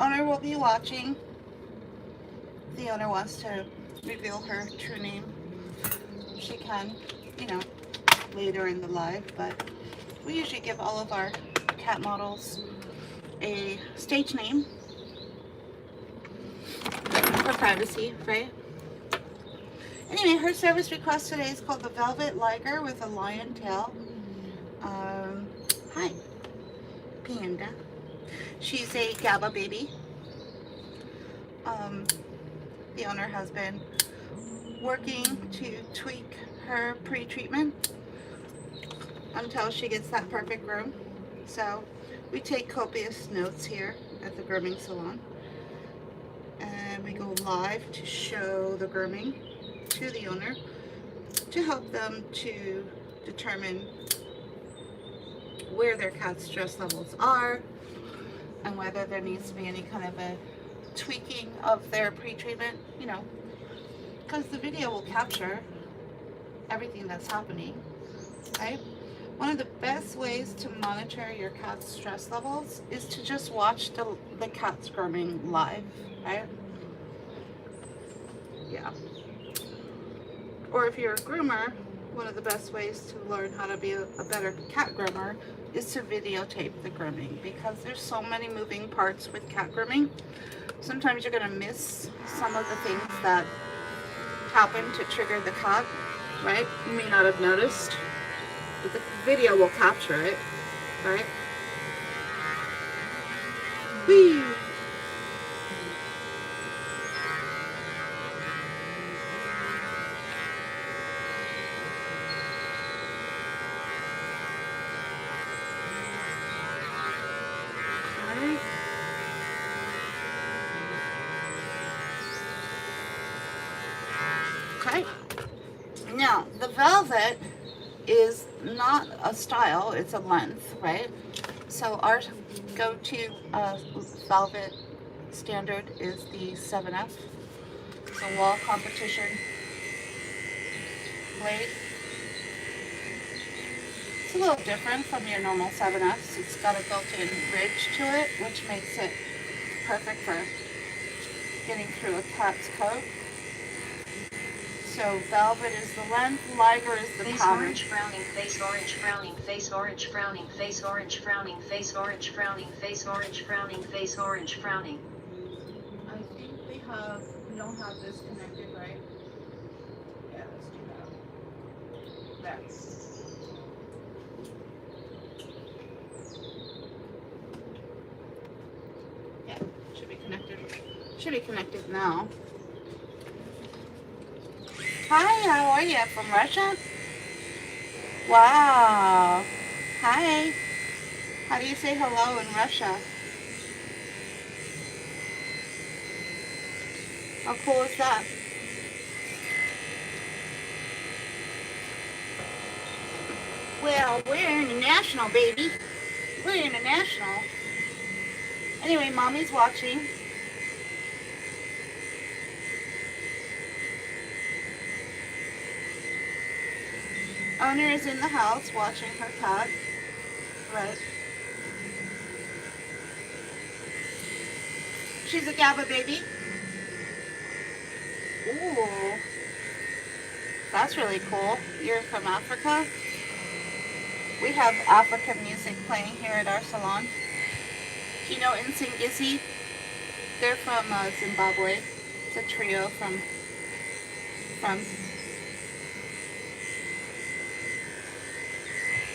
owner will be watching. The owner wants to reveal her true name. She can, you know, later in the live, but we usually give all of our cat models a stage name for privacy, right? Anyway, her service request today is called the Velvet Liger with a lion tail. Hi, Panda. She's a GABA baby. The owner has been working to tweak her pre-treatment until she gets that perfect groom. So we take copious notes here at the grooming salon, and we go live to show the grooming to the owner to help them to determine where their cat's stress levels are and whether there needs to be any kind of a tweaking of their pre-treatment, you know, because the video will capture everything that's happening, right? One of the best ways to monitor your cat's stress levels is to just watch the cat's grooming live, right? Yeah. Or if you're a groomer, one of the best ways to learn how to be a better cat groomer is to videotape the grooming, because there's so many moving parts with cat grooming. Sometimes you're going to miss some of the things that happen to trigger the cat, right? You may not have noticed, but the video will capture it, right? Whee! Okay. Now, the velvet is not a style, it's a length, right? So our go-to velvet standard is the 7F. It's a wall competition blade. It's a little different from your normal 7Fs. It's got a built-in ridge to it, which makes it perfect for getting through a cat's coat. So velvet is the length, liger is the face pattern. Orange frowning, face orange frowning, face orange frowning, face orange frowning, face orange frowning, face orange frowning, face orange frowning. I think we don't have this connected, right? Yeah, let's do that. There. Yeah, should be connected. Should be connected now. Hi, how are you? From Russia? Wow. Hi. How do you say hello in Russia? How cool is that? Well, we're international, baby. We're international. Anyway, mommy's watching. Owner is in the house watching her cat. Right. She's a GABA baby. Ooh. That's really cool. You're from Africa? We have African music playing here at our salon. Do you know Nsingizzi? They're from Zimbabwe. It's a trio from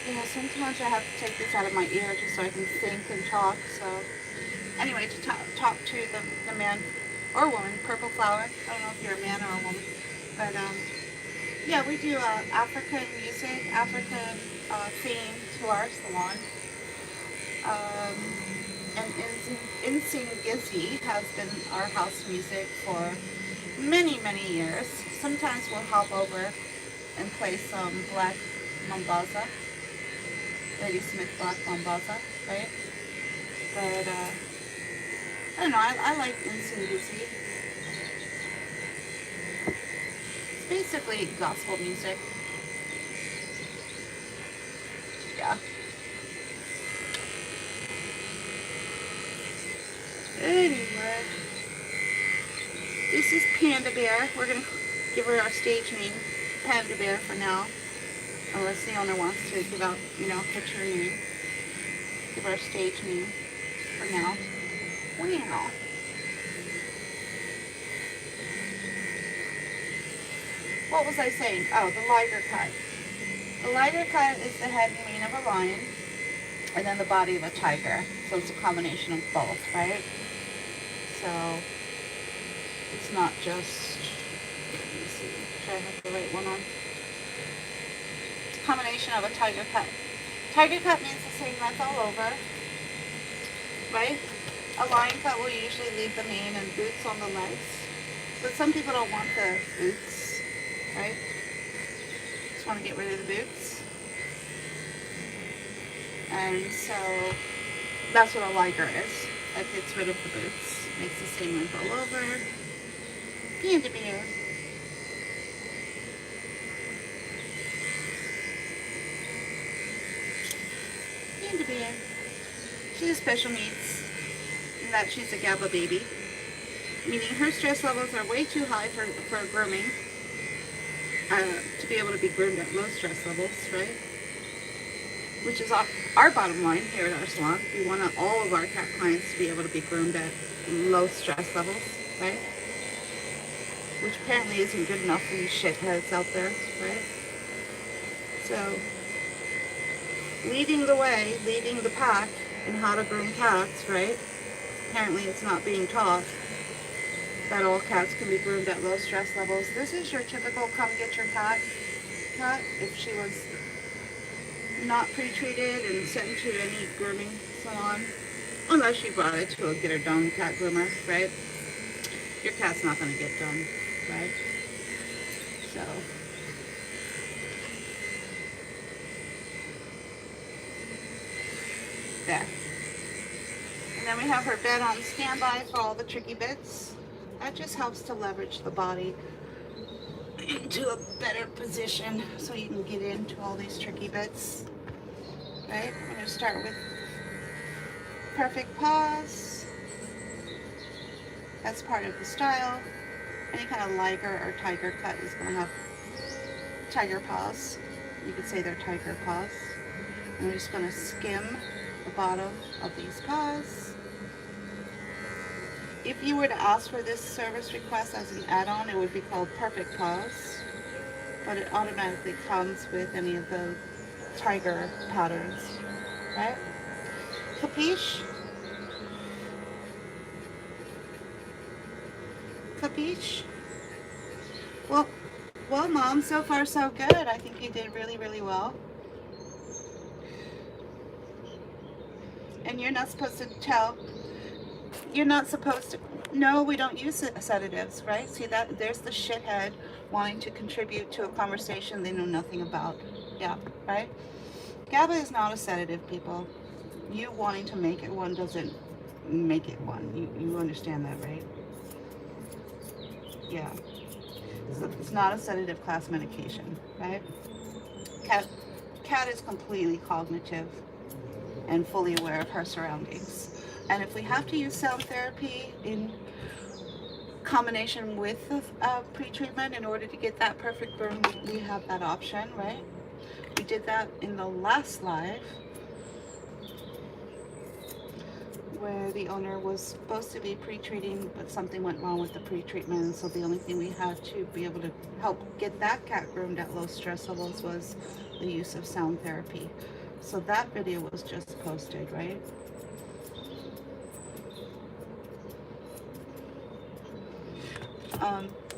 you know, sometimes I have to take this out of my ear just so I can think and talk. So anyway, to talk to the man or woman, Purple Flower. I don't know if you're a man or a woman, but yeah, we do African music, African theme to our salon. And Nsingizzi has been our house music for many, many years. Sometimes we'll hop over and play some Black Mambaza, Lady Smith Black Mambaza, right? But I don't know, I like Nsingizzi. It's basically gospel music. Yeah. Anyway. This is Panda Bear. We're going to give her our stage name, Panda Bear, for now. Unless the owner wants to give out, you know, picture name. Give her a stage name for now. Wow. What was I saying? Oh, the Liger cut. The Liger cut is the head and mane of a lion, and then the body of a tiger. So it's a combination of both, right? So it's not just, let me see, should I have the right one on? It's a combination of a tiger cut. Tiger cut means the same length all over, right? A lion cut will usually leave the mane and boots on the legs, but some people don't want the boots, right? Just want to get rid of the boots. And so that's what a Liger is. That gets rid of the boots. Makes the same length all over. Panda Bear. Panda Bear. She has special needs in that she's a GABA baby, meaning her stress levels are way too high for grooming, to be able to be groomed at low stress levels, right? Which is our bottom line here at our salon. We want all of our cat clients to be able to be groomed at low stress levels, right? Which apparently isn't good enough for these shitheads out there, right? So, leading the way, leading the pack in how to groom cats, right? Apparently it's not being taught that all cats can be groomed at low stress levels. This is your typical come get your cat if she was not pre-treated and sent to any grooming salon, unless you brought it to a get her done cat groomer, right? Your cat's not going to get done, right? So there. And then we have her bed on standby for all the tricky bits. That just helps to leverage the body into a better position so you can get into all these tricky bits. Right? I'm going to start with perfect paws. That's part of the style. Any kind of Liger or tiger cut is going to have tiger paws. You could say they're tiger paws. And we're just going to skim the bottom of these paws. If you were to ask for this service request as an add-on, it would be called Perfect Paws, but it automatically comes with any of the tiger patterns, right? Capiche? Capiche? Well, Mom, so far so good. I think you did really, really well. And you're not supposed to tell. You're not supposed to. No, we don't use sedatives, right? See that? There's the shithead wanting to contribute to a conversation they know nothing about. Yeah, right? GABA is not a sedative, people. You wanting to make it one doesn't make it one. You understand that, right? Yeah. So it's not a sedative class medication, right? Cat is completely cognitive and fully aware of her surroundings. And if we have to use sound therapy in combination with the pre-treatment in order to get that perfect groom, we have that option, right? We did that in the last live where the owner was supposed to be pre-treating, but something went wrong with the pre-treatment. So the only thing we had to be able to help get that cat groomed at low stress levels was the use of sound therapy. So that video was just posted, right?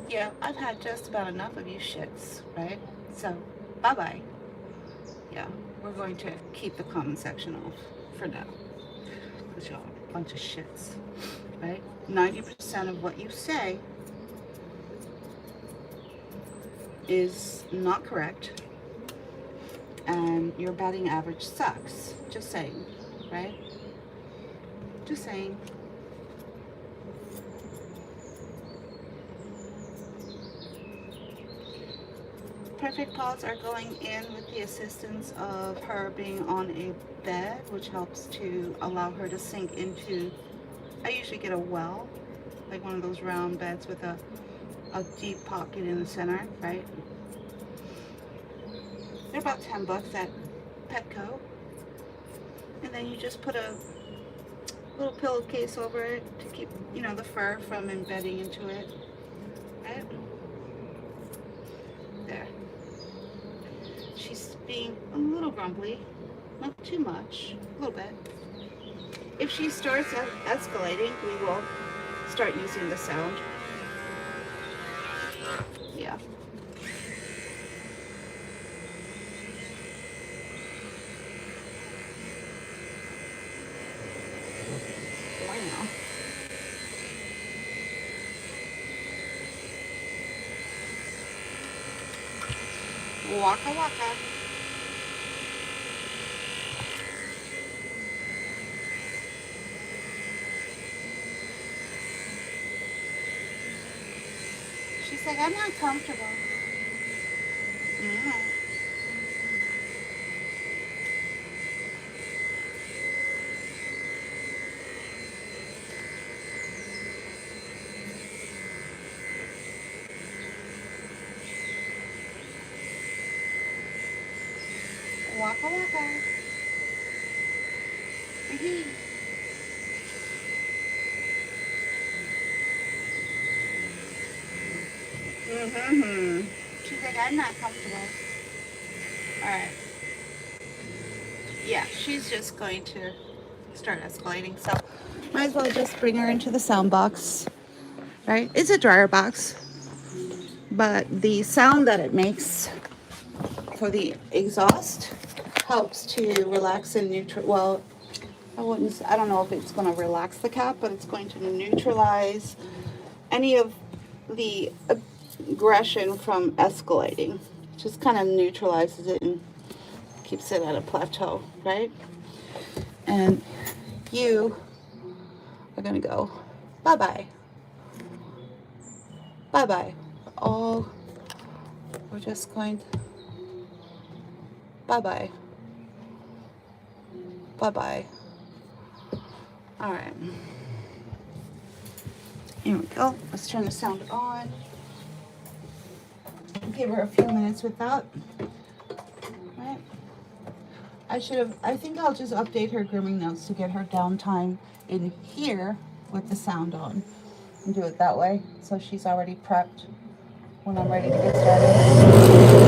Yeah, I've had just about enough of you shits, right? So, bye-bye. Yeah, we're going to keep the comment section off for now. Because y'all are a bunch of shits, right? 90% of what you say is not correct. And your batting average sucks. Just saying, right? Just saying. Perfect paws are going in with the assistance of her being on a bed, which helps to allow her to sink into, I usually get a well like one of those round beds with a deep pocket in the center, right? They're about $10 at Petco. And then you just put a little pillowcase over it to keep, you know, the fur from embedding into it, right? There. She's being a little grumbly, not too much, a little bit. If she starts escalating, we will start using the sound. Yeah. Wow. Waka waka. She's like, I'm not comfortable. Yeah. Waka waka. Mm-hmm. She's like, I'm not comfortable. Alright. Yeah, she's just going to start escalating. So, might as well just bring her into the sound box. Right? It's a dryer box. But the sound that it makes for the exhaust helps to relax and well, I don't know if it's going to relax the cat, but it's going to neutralize any of the aggression from escalating. Just kind of neutralizes it and keeps it at a plateau, right? And you are going to go bye-bye. Bye-bye. Oh, we're just going to bye-bye. Bye-bye. All right. Here we go. Let's turn the sound on. Give her a few minutes with that. Right. I think I'll just update her grooming notes to get her downtime in here with the sound on. And do it that way. So she's already prepped when I'm ready to get started.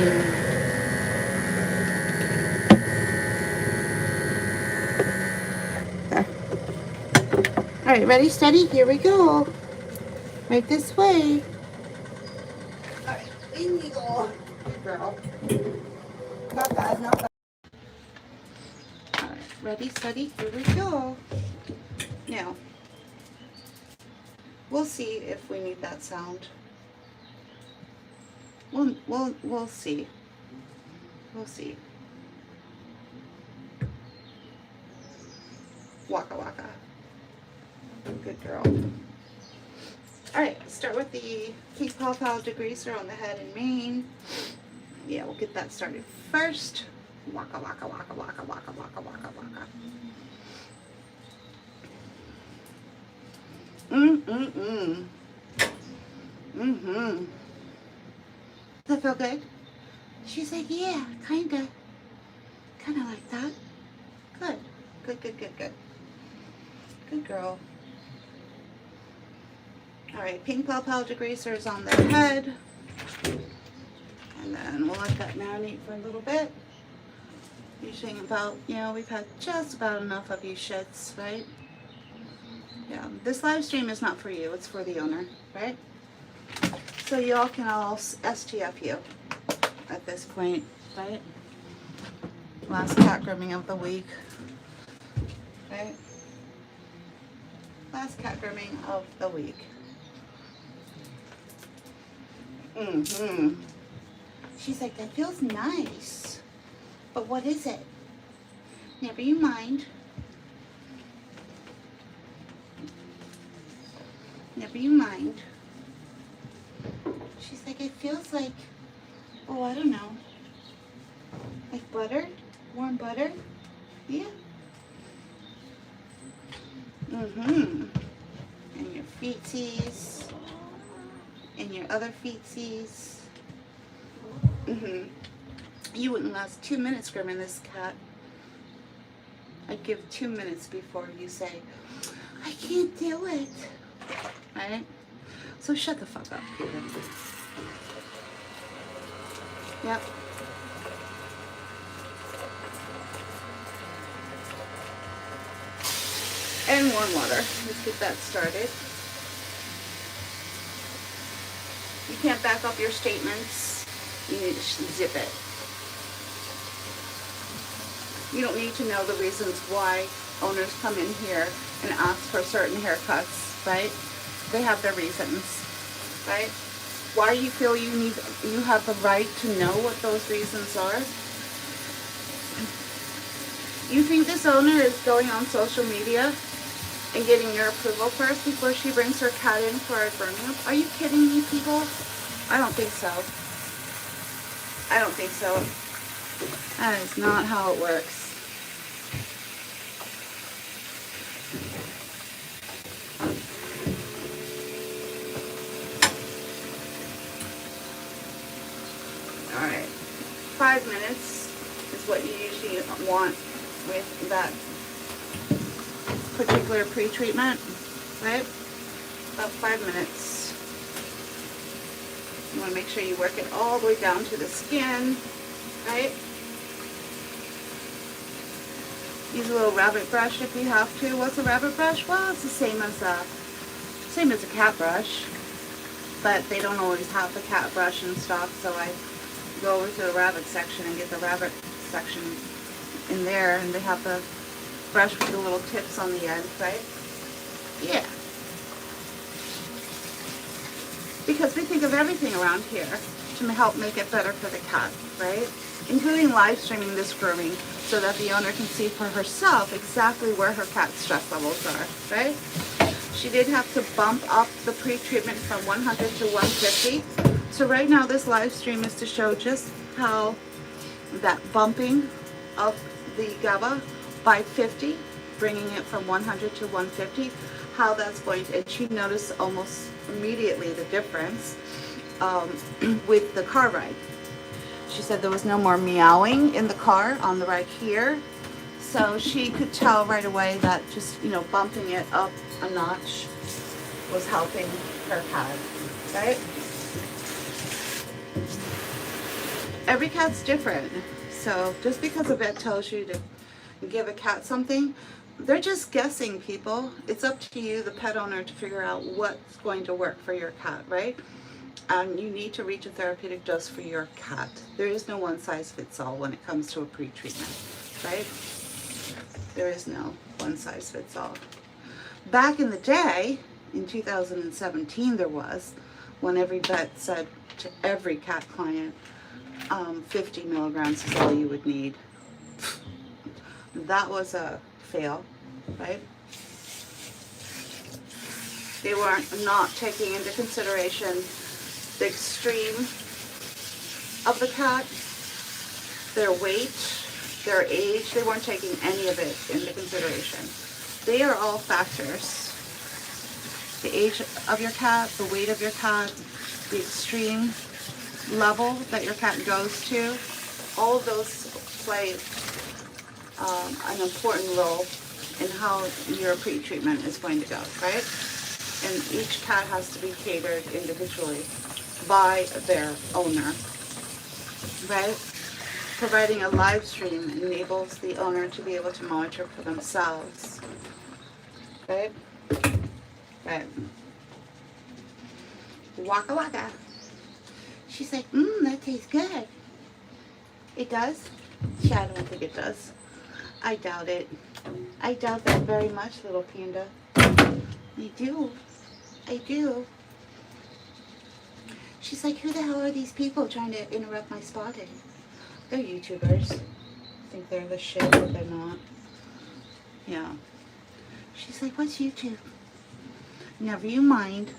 There. All right, ready, steady, here we go. Right this way. All right, in you go. Good girl. Not bad, not bad. All right, ready, steady, here we go. Now, we'll see if we need that sound. We'll see. We'll see. Waka waka. Good girl. Alright, start with the pink paw paw degreaser on the head and mane. Yeah, we'll get that started first. Waka waka waka waka waka waka waka waka. Does that feel good? She's like, yeah, kinda like that. Good. Good girl. Alright, pink paw paw degreaser is on the head. And then we'll let that marinate for a little bit. Usually about, we've had just about enough of you shits, right? Yeah, this live stream is not for you, it's for the owner, right? So y'all can all STF you at this point, right? Last cat grooming of the week, right? Last cat grooming of the week. She's like, that feels nice. But what is it? Never you mind. Never you mind. She's like, it feels like, oh, I don't know. Like butter? Warm butter? Yeah. And your feetsies. And your other feetsies. You wouldn't last 2 minutes grooming this cat. I'd give 2 minutes before you say, I can't do it. Right? So shut the fuck up, Peter. Yep. And warm water. Let's get that started. You can't back up your statements. You need to zip it. You don't need to know the reasons why owners come in here and ask for certain haircuts, right? They have their reasons, right? Why you feel you have the right to know what those reasons are? You think this owner is going on social media and getting your approval first before she brings her cat in for a grooming? Are you kidding me, people? I don't think so. I don't think so. That is not how it works. Alright, 5 minutes is what you usually want with that particular pre-treatment, right? About 5 minutes. You want to make sure you work it all the way down to the skin, right? Use a little rabbit brush if you have to. What's a rabbit brush? Well, it's the same as a cat brush, but they don't always have the cat brush in stock, so I go over to the rabbit section and get the rabbit section in there, and they have the brush with the little tips on the end, right? Yeah. Because we think of everything around here to help make it better for the cat, right? Including live streaming this grooming so that the owner can see for herself exactly where her cat's stress levels are, right? She did have to bump up the pre-treatment from 100 to 150. So right now this live stream is to show just how that bumping of the GABA by 50, bringing it from 100 to 150, how that's going to, and she noticed almost immediately the difference with the car ride. She said there was no more meowing in the car on the ride here. So she could tell right away that just, bumping it up a notch was helping her cat, right? every cat's different. So just because a vet tells you to give a cat something, they're just guessing, people. It's up to you, the pet owner, to figure out what's going to work for your cat, right? And you need to reach a therapeutic dose for your cat. There is no one size fits all when it comes to a pre-treatment, right? There is no one size fits all. Back in the day, in 2017, there was, when every vet said to every cat client, 50 milligrams is all you would need. That was a fail, right? They weren't not taking into consideration the extreme of the cat, their weight, their age. They weren't taking any of it into consideration. They are all factors. The age of your cat, the weight of your cat, the extreme level that your cat goes to, all of those play an important role in how your pre-treatment is going to go, right? And each cat has to be catered individually by their owner, right? Providing a live stream enables the owner to be able to monitor for themselves, right? Right. Waka waka. She's like, that tastes good. It does? Yeah, I don't think it does. I doubt it. I doubt that very much, little panda. I do. I do. She's like, who the hell are these people trying to interrupt my spotting? They're YouTubers. I think they're the shit, but they're not. Yeah. She's like, what's YouTube? Never you mind.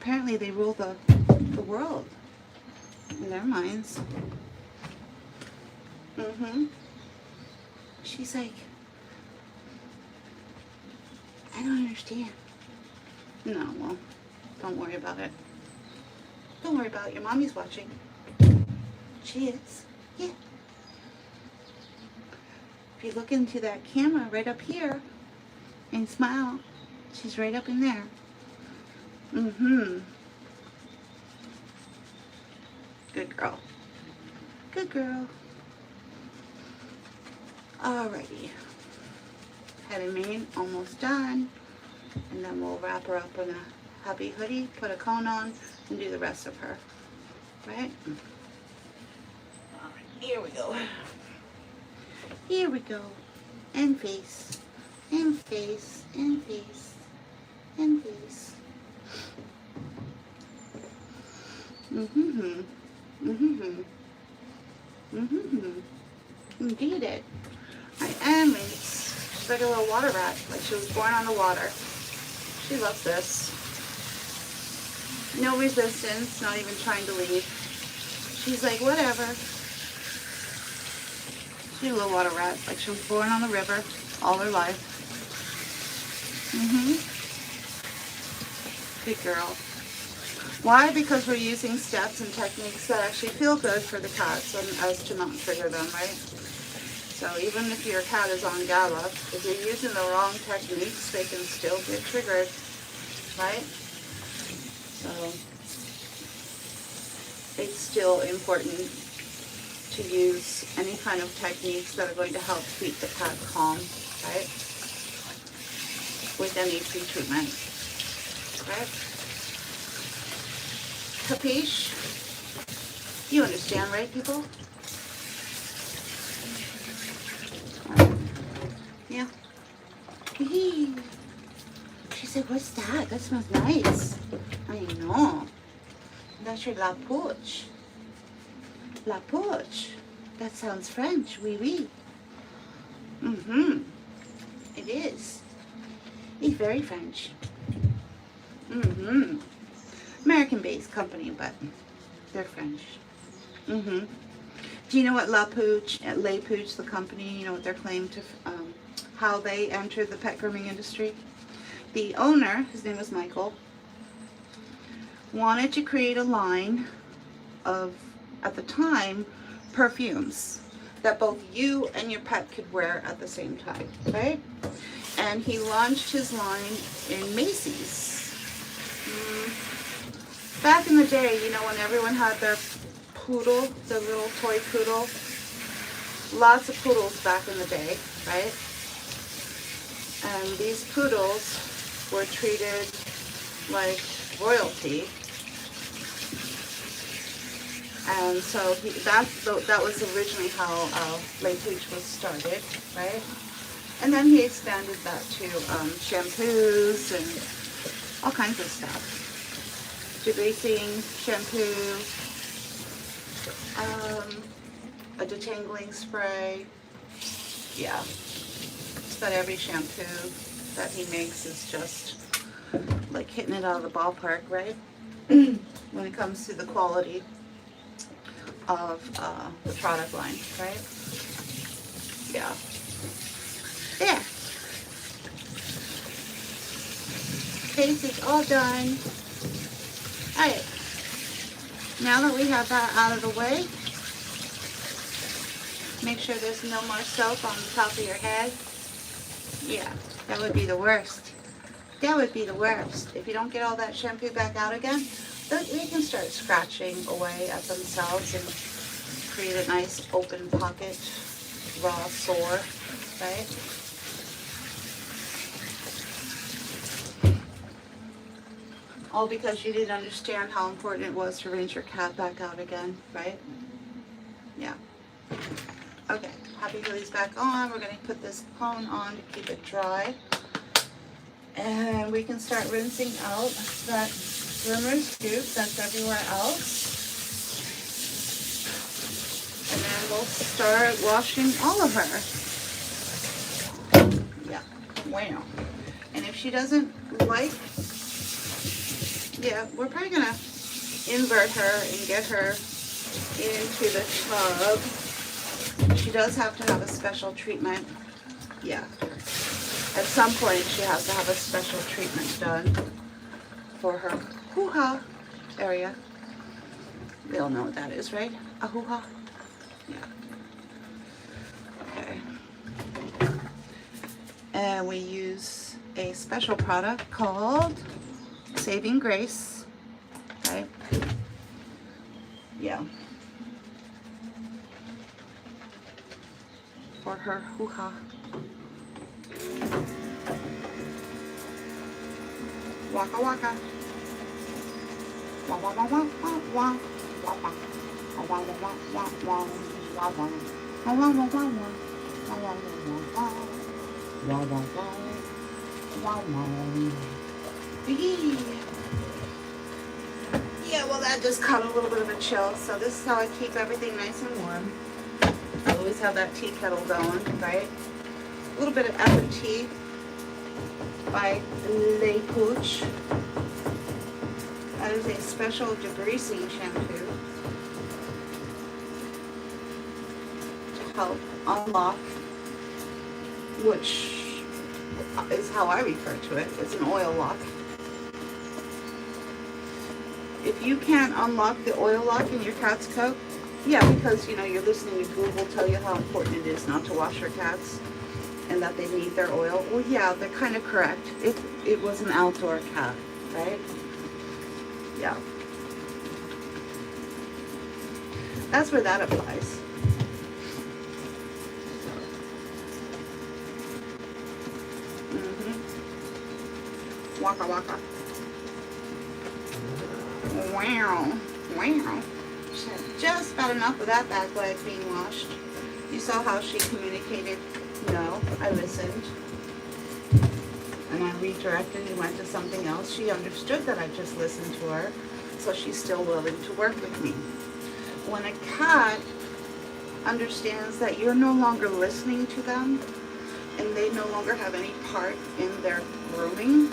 Apparently they rule the world in their minds. She's like, I don't understand. No, well, don't worry about it. Don't worry about it. Your mommy's watching. She is. Yeah. If you look into that camera right up here and smile, she's right up in there. Good girl. Good girl. Alrighty. Head and mane almost done. And then we'll wrap her up in a happy hoodie, put a cone on, and do the rest of her. Right? Alright, here we go. Here we go. And face. And face. And face. And face. Indeed it. I am. She's like a little water rat. Like she was born on the water. She loves this. No resistance, not even trying to leave. She's like, whatever. She's a little water rat. Like she was born on the river all her life. Good girl. Why? Because we're using steps and techniques that actually feel good for the cats and as to not trigger them, right? So even if your cat is on GABA, if you're using the wrong techniques, they can still get triggered, right? So it's still important to use any kind of techniques that are going to help keep the cat calm, right? With any pre-treatment, right? Capiche? You understand, right, people? Yeah. She said, what's that? That smells nice. I know. That's your La Poche. La Poche. That sounds French. Oui, oui. It is. It's very French. American-based company, but they're French. Do you know what La Pooch, Le Pooch, the company, you know what their claim to, how they entered the pet grooming industry? The owner, his name was Michael, wanted to create a line of, at the time, perfumes that both you and your pet could wear at the same time, right? And he launched his line in Macy's Back in the day, you know, when everyone had their poodle, their little toy poodle, lots of poodles back in the day, right? And these poodles were treated like royalty. And so that was originally how Le Pooch was started, right? And then he expanded that to shampoos and all kinds of stuff. Degreasing, shampoo, a detangling spray. Yeah, just about every shampoo that he makes is just like hitting it out of the ballpark, right? When it comes to the quality of the product line, right? Yeah. There. Case is all done. Alright. Now that we have that out of the way, make sure there's no more soap on the top of your head. Yeah, that would be the worst. That would be the worst. If you don't get all that shampoo back out again, they can start scratching away at themselves and create a nice open pocket, raw sore, right? All because you didn't understand how important it was to rinse your cat back out again, right? Yeah. Okay, Happy Gilly's back on. We're going to put this cone on to keep it dry. And we can start rinsing out that groomer's goop that's everywhere else. And then we'll start washing all of her. Yeah, wow. And if she doesn't like, yeah, we're probably gonna invert her and get her into the tub. She does have to have a special treatment. Yeah. At some point she has to have a special treatment done for her hoo-ha area. We all know what that is, right? A hoo-ha? Yeah. Okay. And we use a special product called Saving Grace. Right? Yeah. For her hoo-ha. Waka waka. Wah wah wah wah wah wah. Wah wah. Wah wah wah wah wah. Wah wah. Wah wah wah wah wah. Wah wah wah wah. Wah wah wah. Wah wah. Yeah, well that just caught a little bit of a chill. So this is how I keep everything nice and warm. I always have that tea kettle going, right? A little bit of F&T by Le Pooch. That is a special degreasing shampoo to help unlock, which is how I refer to it. It's an oil lock. If you can't unlock the oil lock in your cat's coat, yeah, because you know you're listening to Google tell you how important it is not to wash your cats and that they need their oil. Well, yeah, they're kind of correct. It was an outdoor cat, right? Yeah. That's where that applies. Waka waka. Wow. Wow. She had just about enough of that back leg being washed. You saw how she communicated. No, I listened. And I redirected and went to something else. She understood that I just listened to her, so she's still willing to work with me. When a cat understands that you're no longer listening to them and they no longer have any part in their grooming,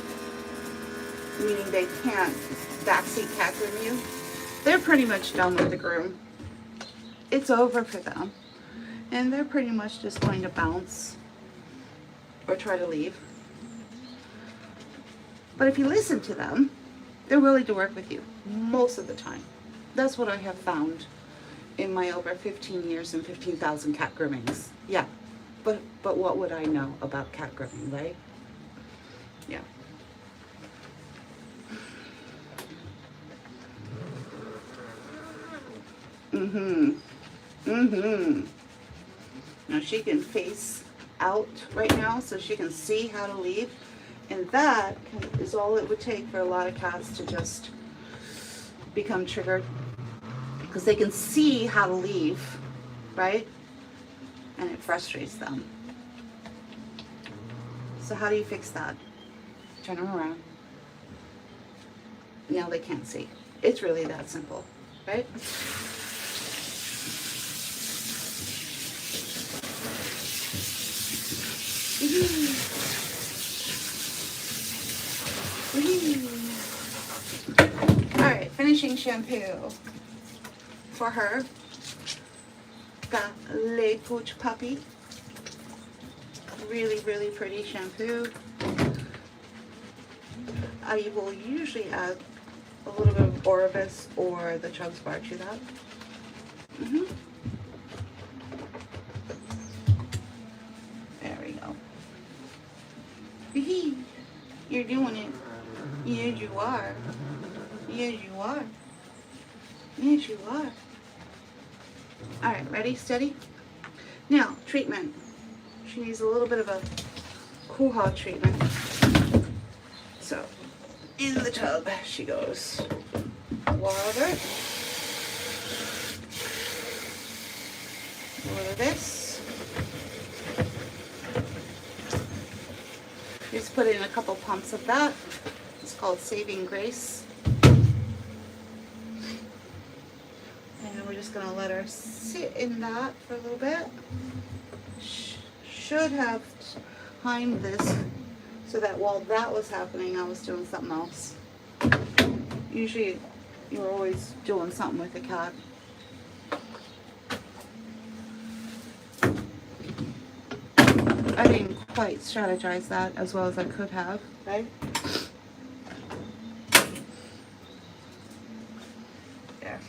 meaning they can't backseat cat groom you, they're pretty much done with the groom. It's over for them. And they're pretty much just going to bounce or try to leave. But if you listen to them, they're willing to work with you most of the time. That's what I have found in my over 15 years and 15,000 cat groomings. Yeah, but what would I know about cat grooming, right? Yeah. Now she can face out right now so she can see how to leave. And that is all it would take for a lot of cats to just become triggered. Because they can see how to leave, right? And it frustrates them. So how do you fix that? Turn them around. Now they can't see. It's really that simple, right? Alright, finishing shampoo for her. Got Le Pooch Puppy. Really, really pretty shampoo. I will usually add a little bit of Orvis or the Chugs Bar to that. There we go. You're doing it. Yes, you are. Yes, you are. Yes, you are. Alright, ready? Steady? Now, treatment. She needs a little bit of a hoo-ha treatment. So, in the tub she goes. Water. A little of this. Just put in a couple pumps of that. It's called Saving Grace. And we're just going to let her sit in that for a little bit. Should have timed this so that while that was happening, I was doing something else. Usually, you're always doing something with the cat. I didn't quite strategize that as well as I could have, right? There.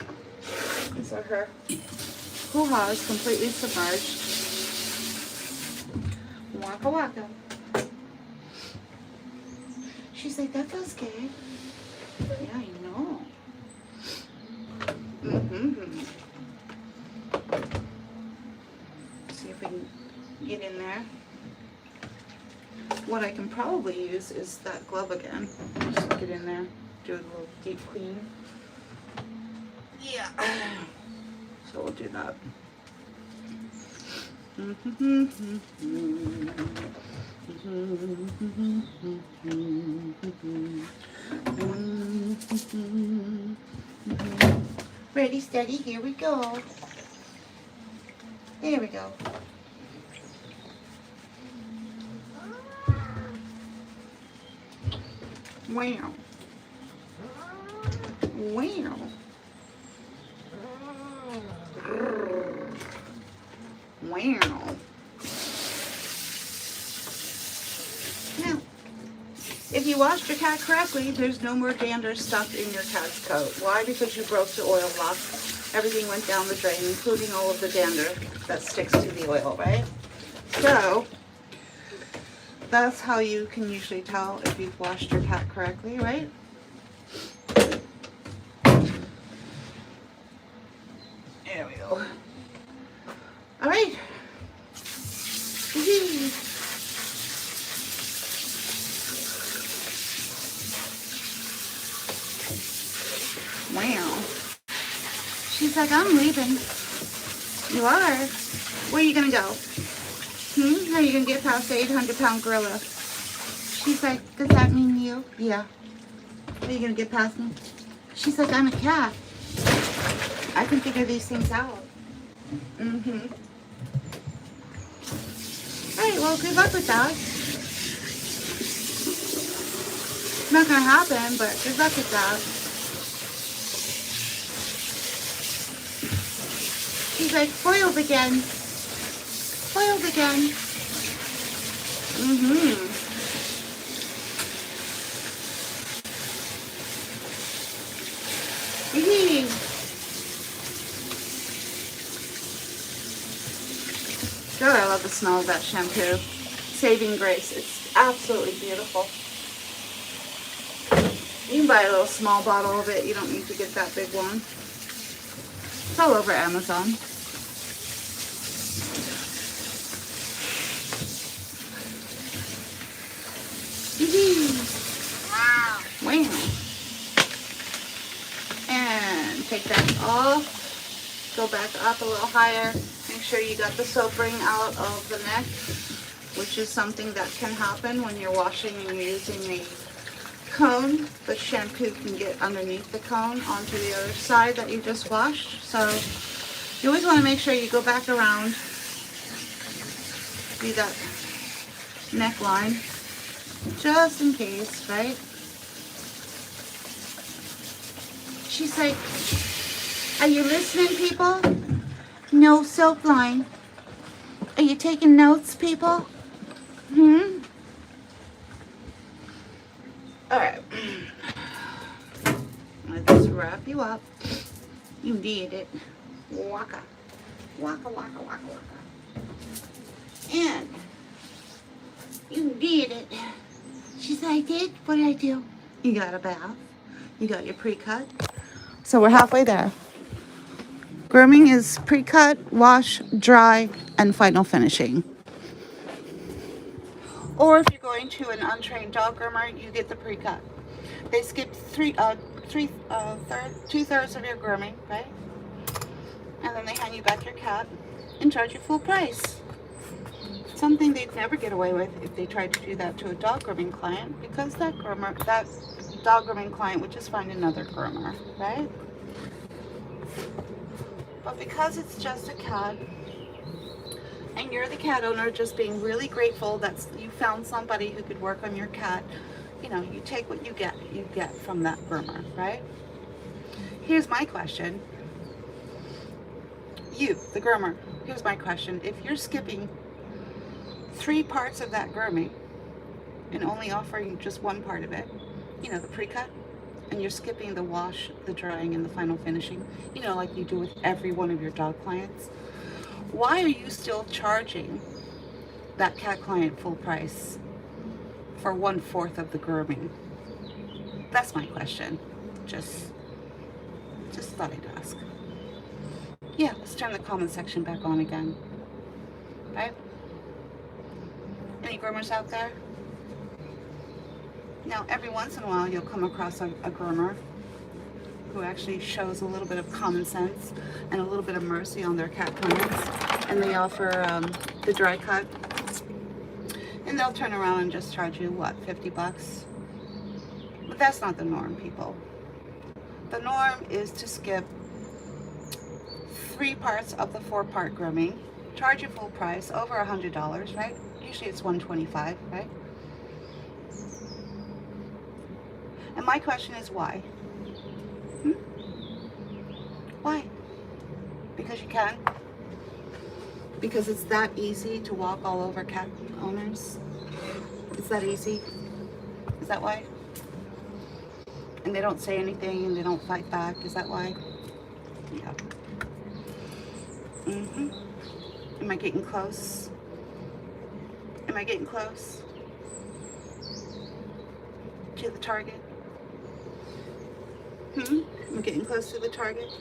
So her hoo-ha is completely submerged. Waka waka. She's like, that feels good. Yeah, I know. See if we can get in there. What I can probably use is that glove again. Just get in there, do a little deep clean. Yeah. So we'll do that. Ready, steady, here we go. There we go. Wow. Wow. Wow. Now, if you washed your cat correctly, there's no more dander stuck in your cat's coat. Why? Because you broke the oil block. Everything went down the drain, including all of the dander that sticks to the oil, right? So, that's how you can usually tell if you've washed your cat correctly, right? There we go. All right. Wow. She's like, I'm leaving. You are? Where are you going to go? How are you going to get past the 800-pound gorilla? She's like, does that mean you? Yeah. Are you going to get past me? She's like, I'm a cat. I can figure these things out. Alright, well, good luck with that. It's not going to happen, but good luck with that. She's like, foiled again. Foiled again. God, I love the smell of that shampoo. Saving Grace. It's absolutely beautiful. You can buy a little small bottle of it. You don't need to get that big one. It's all over Amazon. Wow. And take that off. Go back up a little higher. Make sure you got the soap ring out of the neck, which is something that can happen when you're washing and you're using a cone. The shampoo can get underneath the cone onto the other side that you just washed. So you always want to make sure you go back around, do that neckline, just in case, right? She's like, are you listening, people? No soap line. Are you taking notes, people? Alright. Let's just wrap you up. You need it. Waka. Waka, waka, waka, waka. And you need it. She's like, I did? What did I do? You got a bath. You got your pre-cut. So we're halfway there. Grooming is pre-cut, wash, dry, and final finishing. Or if you're going to an untrained dog groomer, you get the pre-cut. They skip two-thirds of your grooming, right? And then they hand you back your cat and charge you full price. Something they'd never get away with if they tried to do that to a dog grooming client, because that dog grooming client would just find another groomer, right? But because it's just a cat, and you're the cat owner just being really grateful that you found somebody who could work on your cat, you know, you take what you get from that groomer, right? Here's my question. You, the groomer, here's my question. If you're skipping 3 parts of that grooming and only offering just one part of it, you know, the pre-cut, and you're skipping the wash, the drying, and the final finishing, you know, like you do with every one of your dog clients, why are you still charging that cat client full price for 1/4 of the grooming? That's my question. Just thought I'd ask. Yeah, let's turn the comment section back on again. Right? Any groomers out there? Now, every once in a while, you'll come across a groomer who actually shows a little bit of common sense and a little bit of mercy on their cat clients, and they offer the dry cut, and they'll turn around and just charge you, what, 50 bucks? But that's not the norm, people. The norm is to skip 3 parts of the 4-part grooming, charge you full price, over $100, right? Usually it's $125, right? And my question is why? Why? Because you can? Because it's that easy to walk all over cat owners? It's that easy? Is that why? And they don't say anything and they don't fight back? Is that why? Yeah. Am I getting close? Am I getting close to the target? Am I getting close to the target?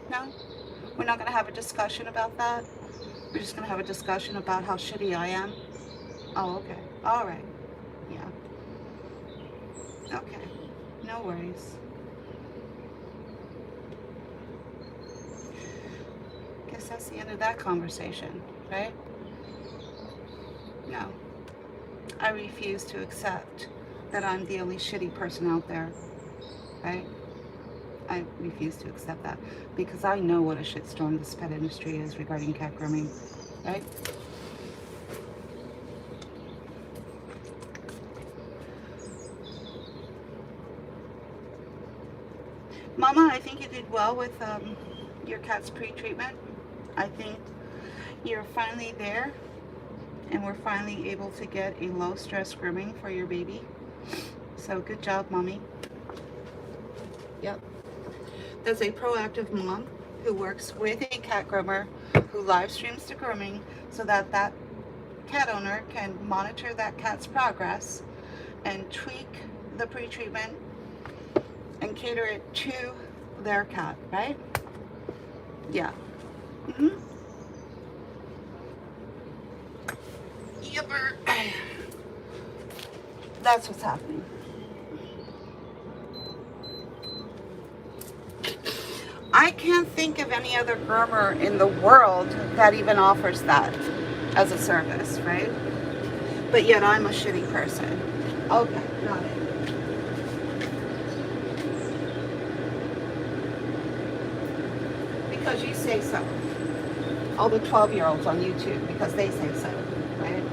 No? We're not going to have a discussion about that? We're just going to have a discussion about how shitty I am? Oh, okay. All right. Yeah. Okay. No worries. Guess that's the end of that conversation, right? No. I refuse to accept that I'm the only shitty person out there, right? I refuse to accept that, because I know what a shitstorm this pet industry is regarding cat grooming, right? Mama, I think you did well with your cat's pre-treatment. I think you're finally there, and we're finally able to get a low-stress grooming for your baby. So good job, Mommy. Yep. There's a proactive mom who works with a cat groomer who live streams the grooming so that that cat owner can monitor that cat's progress and tweak the pre-treatment and cater it to their cat, right? Yeah. Mm-hmm. Yipper. That's what's happening. I can't think of any other groomer in the world that even offers that as a service, right? But yet I'm a shitty person. Okay, got it. Because you say so. All the 12-year-olds on YouTube, because they say so, right?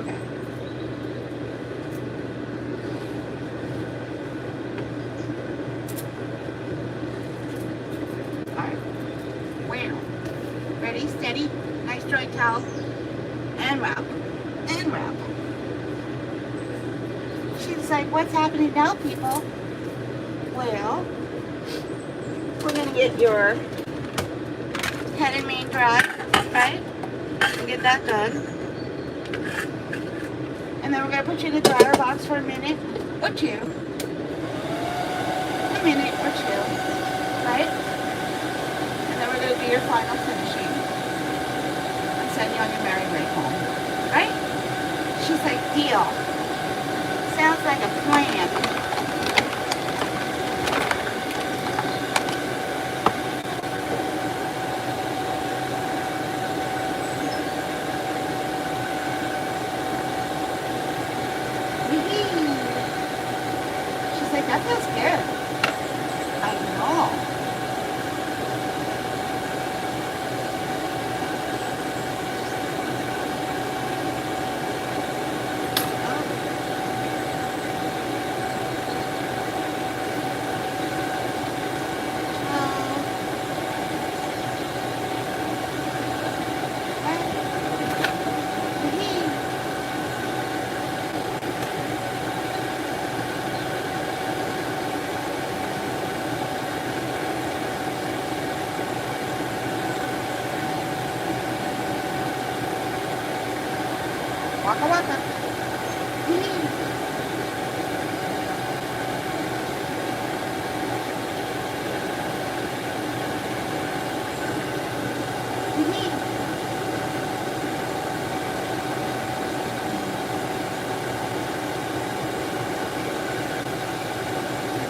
Okay. Ready, steady, nice dry towel, and wrap, and wrap. She's like, what's happening now, people? Well, we're gonna get your head and mane dry, right? And get that done. And then we're gonna put you in the dryer box for a minute or two. A minute or two, right? And then we're gonna do your final finishing. Send you on your merry way home, right? She's like, deal. Sounds like a plan. She's like, that feels good. I know. Waka waka.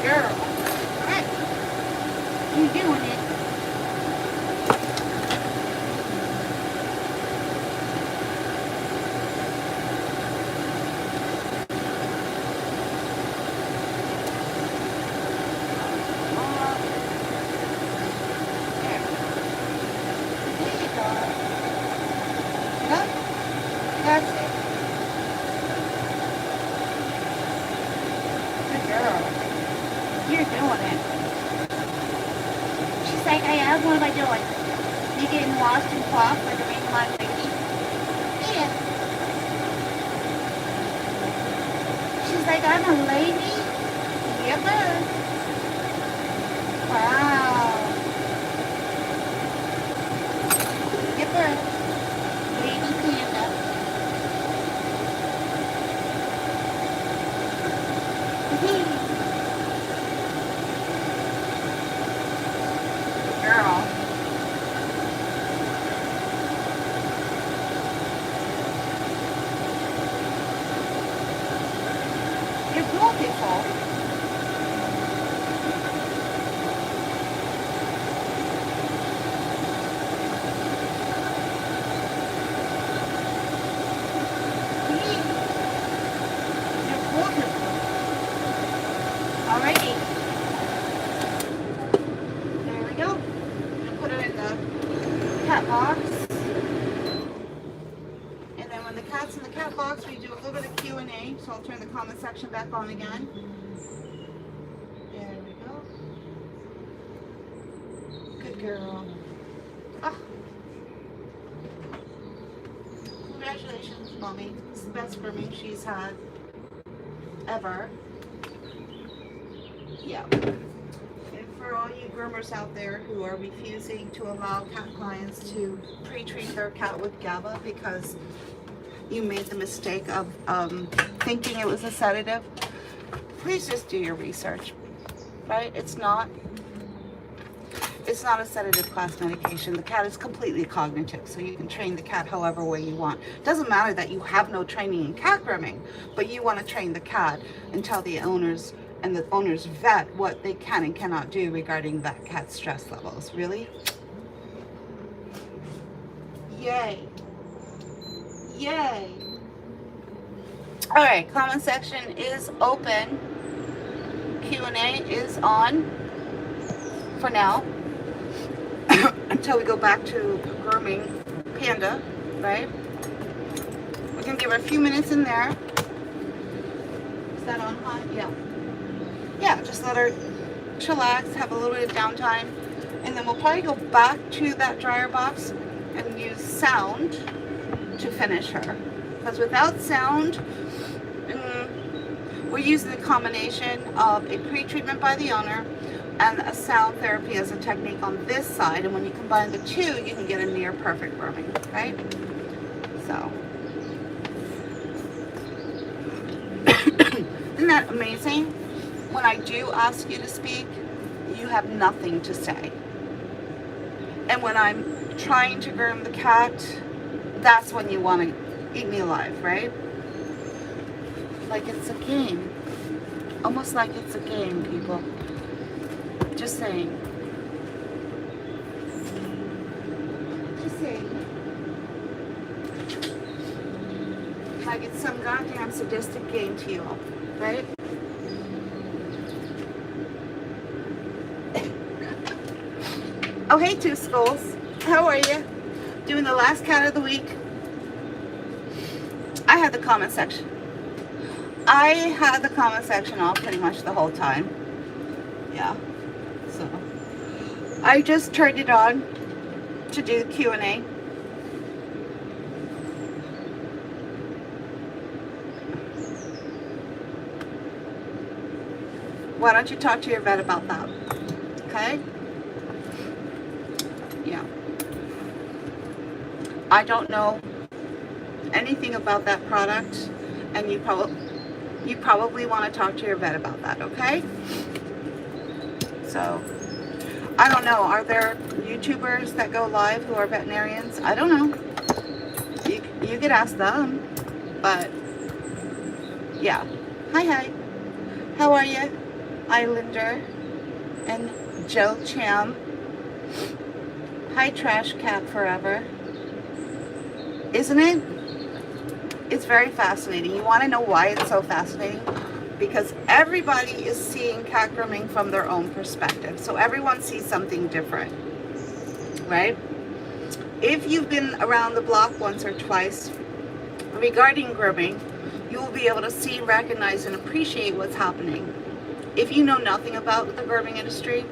Girl, what? You doing it? That's it. Good girl. You're doing it. She's like, hey, what am I doing? You getting washed and coiffed like a mainline lady? Yeah. She's like, I'm a lady? Yep. Wow. Yep. Lady panda. Girl. You're beautiful. Alrighty. There we go. Put her in the cat box. And then when the cat's in the cat box, we do a little bit of Q&A. So I'll turn the comment section back on again. There we go. Good girl. Oh. Congratulations, Mommy. It's the best grooming she's had ever. Yeah. And for all you groomers out there who are refusing to allow cat clients to pre-treat their cat with GABA because you made the mistake of thinking it was a sedative, please just do your research, right? It's not a sedative class medication. The cat is completely cognitive, so you can train the cat however way you want. It doesn't matter that you have no training in cat grooming, but you want to train the cat and tell the owners and the owner's vet what they can and cannot do regarding that cat's stress levels. Really? Yay. Yay. All right, comment section is open. Q&A is on for now until we go back to grooming Panda, right? We can give her a few minutes in there. Is that on high? Yeah. Yeah, just let her chillax, have a little bit of downtime, and then we'll probably go back to that dryer box and use sound to finish her. Because without sound, we're using a combination of a pre-treatment by the owner and a sound therapy as a technique on this side, and when you combine the two, you can get a near perfect grooming, right? So, isn't that amazing? When I do ask you to speak, you have nothing to say. And when I'm trying to groom the cat, that's when you want to eat me alive, right? Like it's a game. Almost like it's a game, people. Just saying. Just saying. Like it's some goddamn sadistic game to you all, right? Oh, hey, Two Skulls. How are you? Doing the last cat of the week. I had the comment section. I had the comment section off pretty much the whole time. Yeah. So I just turned it on to do the Q&A. Why don't you talk to your vet about that? Okay? Yeah. I don't know anything about that product, and you probably want to talk to your vet about that, okay? So, I don't know. Are there YouTubers that go live who are veterinarians? I don't know. You could ask them, but yeah. Hi. How are you? Islander and Joe Cham. Hi, Trash Cat Forever. Isn't it? It's very fascinating. You want to know why it's so fascinating? Because everybody is seeing cat grooming from their own perspective. So everyone sees something different, right? If you've been around the block once or twice regarding grooming, you will be able to see, recognize, and appreciate what's happening. If you know nothing about the grooming industry,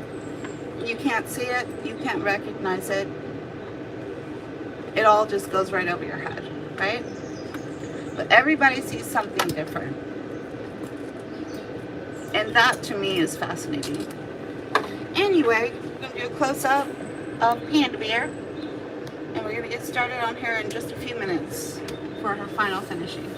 you can't see it, you can't recognize it. It all just goes right over your head, right? But everybody sees something different. And that to me is fascinating. Anyway, we're going to do a close-up of Panda Bear. And we're going to get started on her in just a few minutes for her final finishing.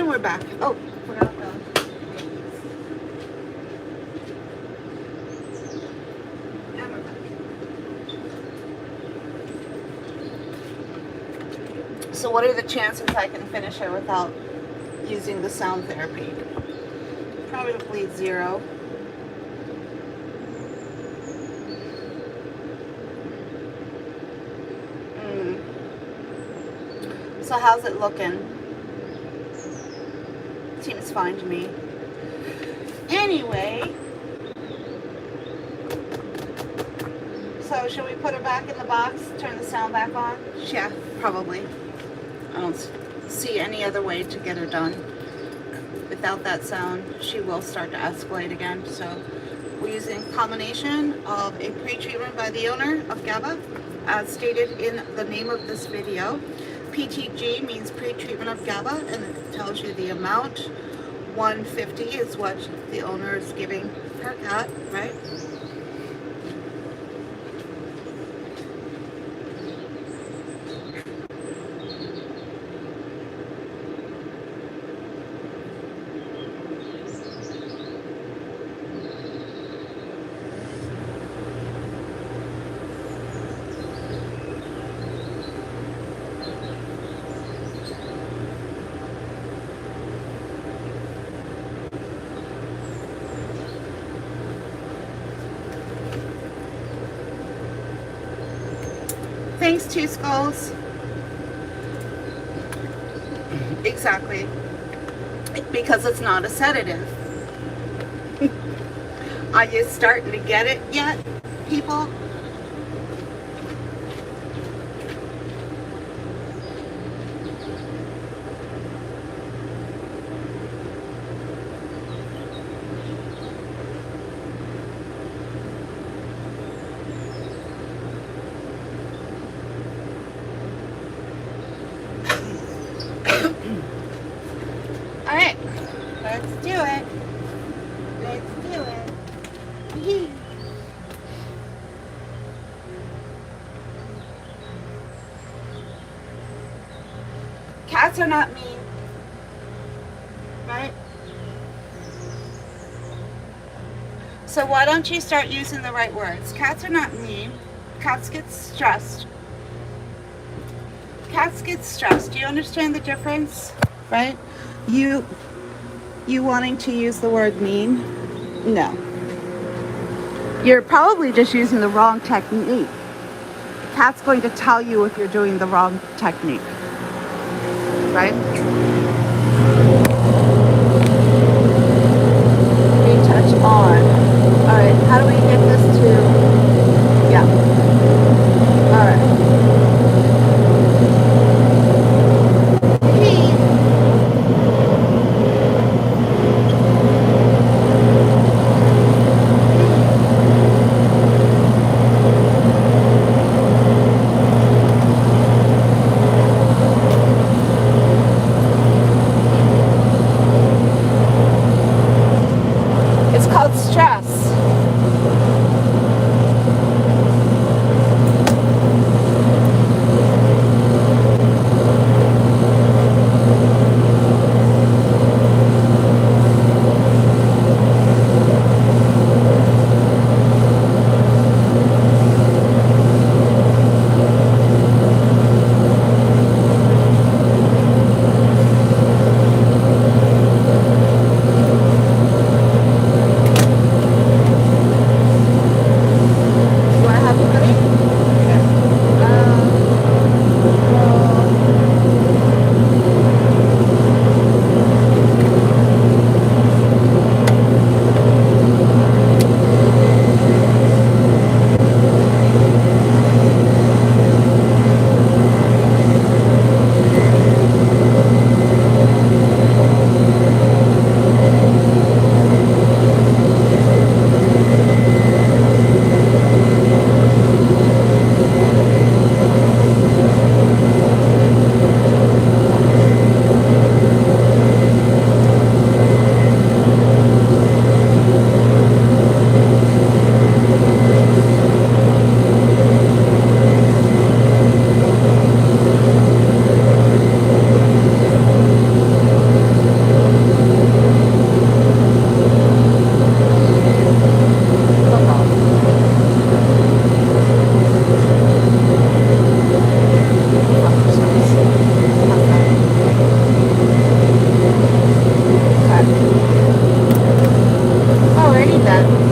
we're back. Oh, forgot the... And we're back. So what are the chances I can finish it without using the sound therapy? Probably 0. So how's it looking? Seems fine to me. Anyway, so should we put her back in the box, turn the sound back on? Yeah, probably. I don't see any other way to get her done. Without that sound, she will start to escalate again. So we're using a combination of a pre-treatment by the owner of GABA, as stated in the name of this video. PTG means pre-treatment of GABA, and it tells you the amount. 150 is what the owner is giving her cat, right? Thanks, Two Skulls. Exactly. Because it's not a sedative. Are you starting to get it yet, people? Alright, let's do it. Let's do it. Yee. Cats are not mean, right? So why don't you start using the right words? Cats are not mean. Cats get stressed. Cats get stressed. Do you understand the difference? Right? You wanting to use the word mean? No. You're probably just using the wrong technique. Cat's going to tell you if you're doing the wrong technique. Right? Retouch on. Alright, how do we get this to... Yeah. Alright. It's called stress. that.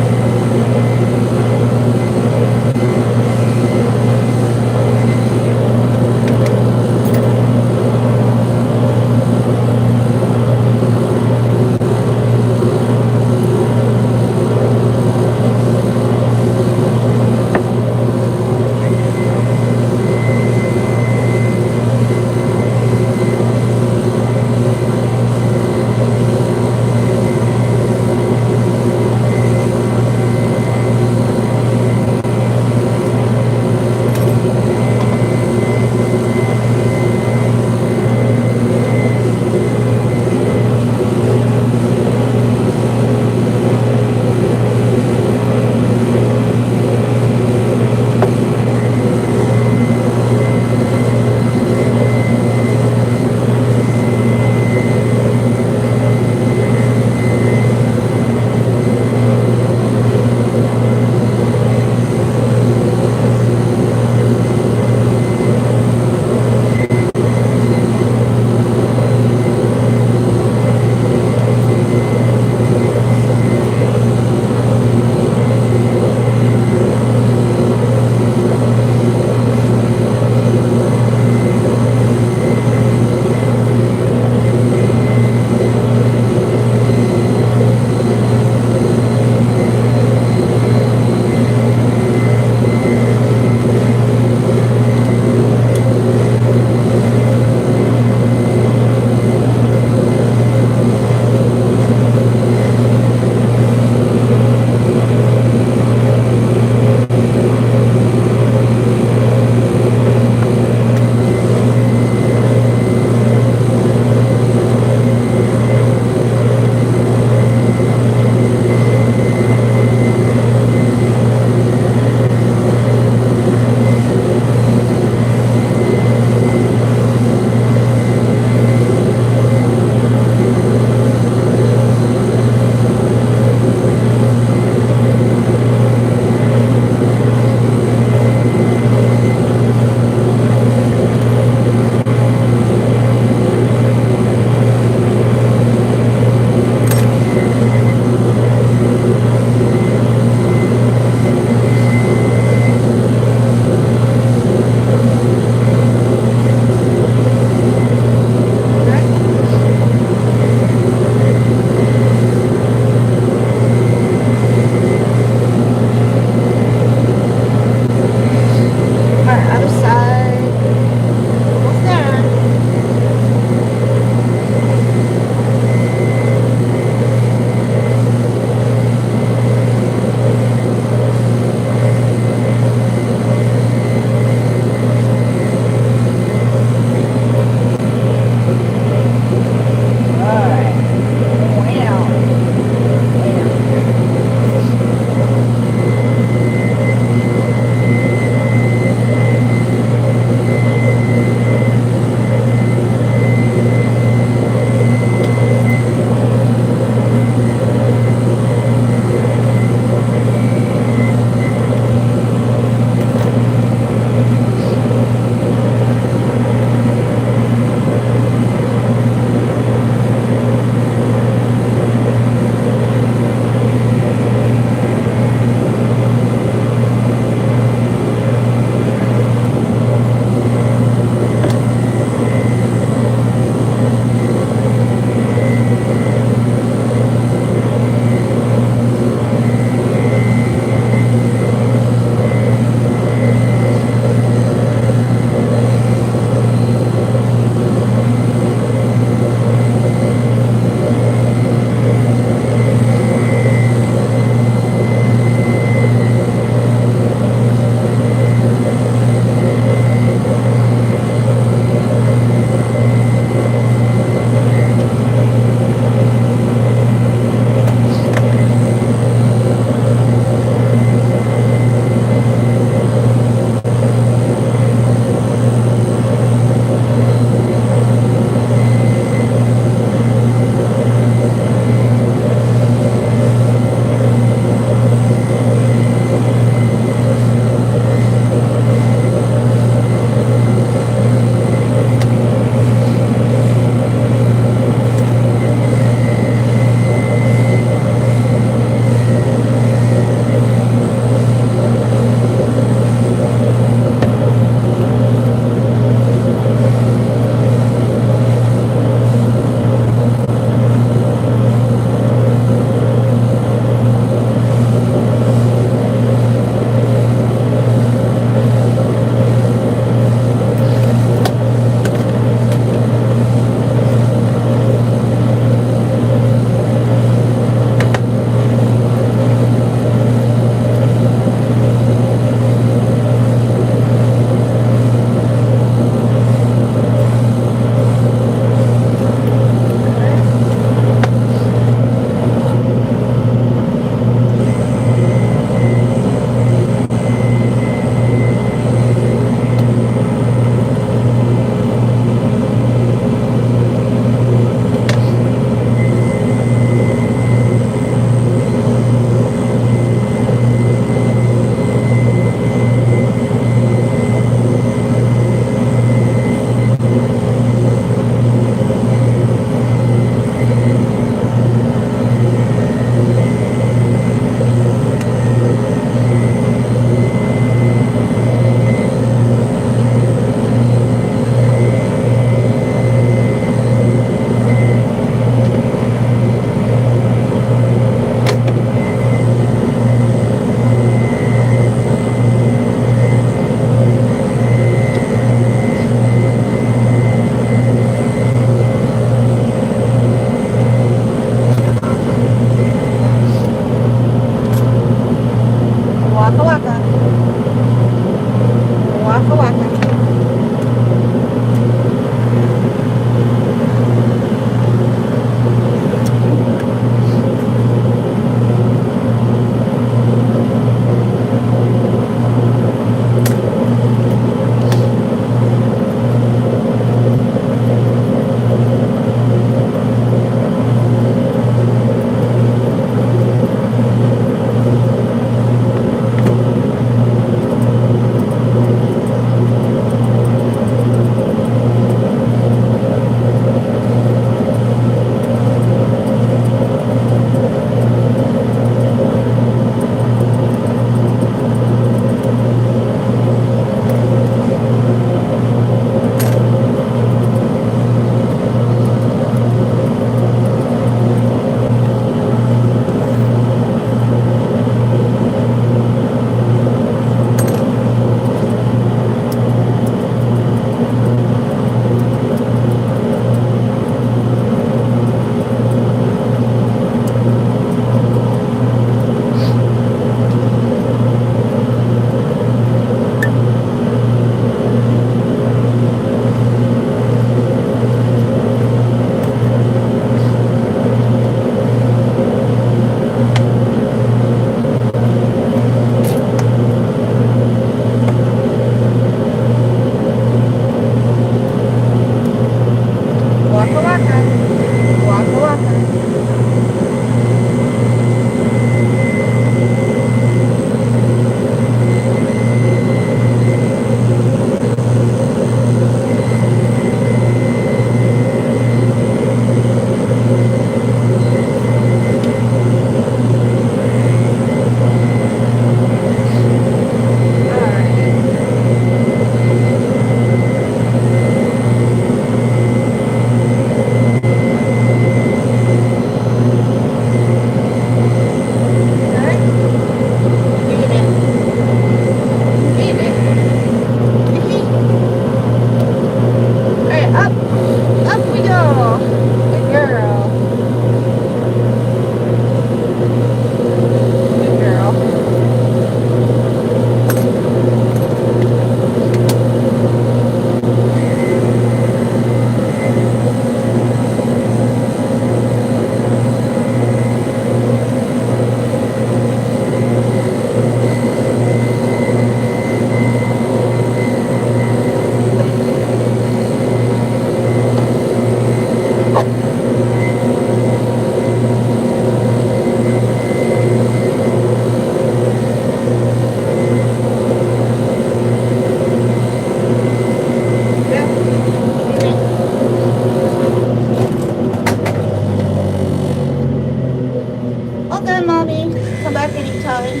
done.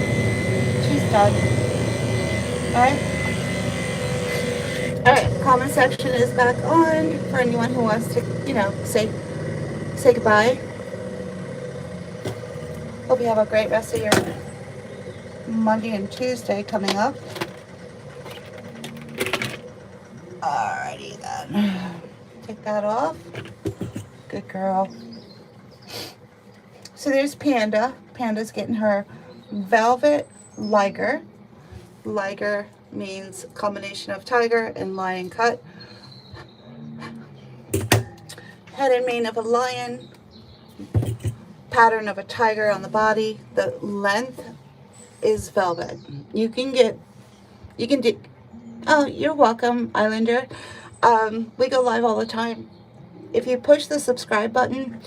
She's done. Alright? Alright, comment section is back on for anyone who wants to, you know, say goodbye. Hope you have a great rest of your Monday and Tuesday coming up. Alrighty then. Take that off. Good girl. So there's Panda. Panda's getting her velvet Liger. Liger means combination of tiger and lion cut. Head and mane of a lion. Pattern of a tiger on the body. The length is velvet. You can do, oh, you're welcome, Islander. We go live all the time. If you push the subscribe button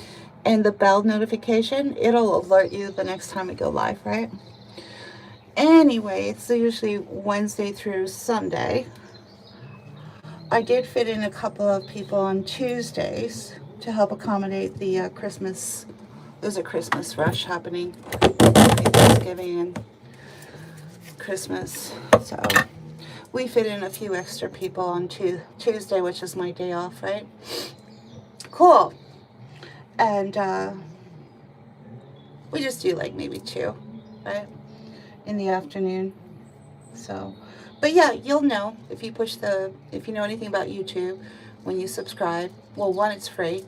and the bell notification, it'll alert you the next time we go live, right? Anyway, it's usually Wednesday through Sunday. I did fit in a couple of people on Tuesdays to help accommodate the Christmas. There's a Christmas rush happening. Thanksgiving and Christmas. So we fit in a few extra people on Tuesday, which is my day off, right? Cool. And we just do like maybe 2, right? In the afternoon. So, but yeah, you'll know if you if you know anything about YouTube when you subscribe. Well, 1, it's free.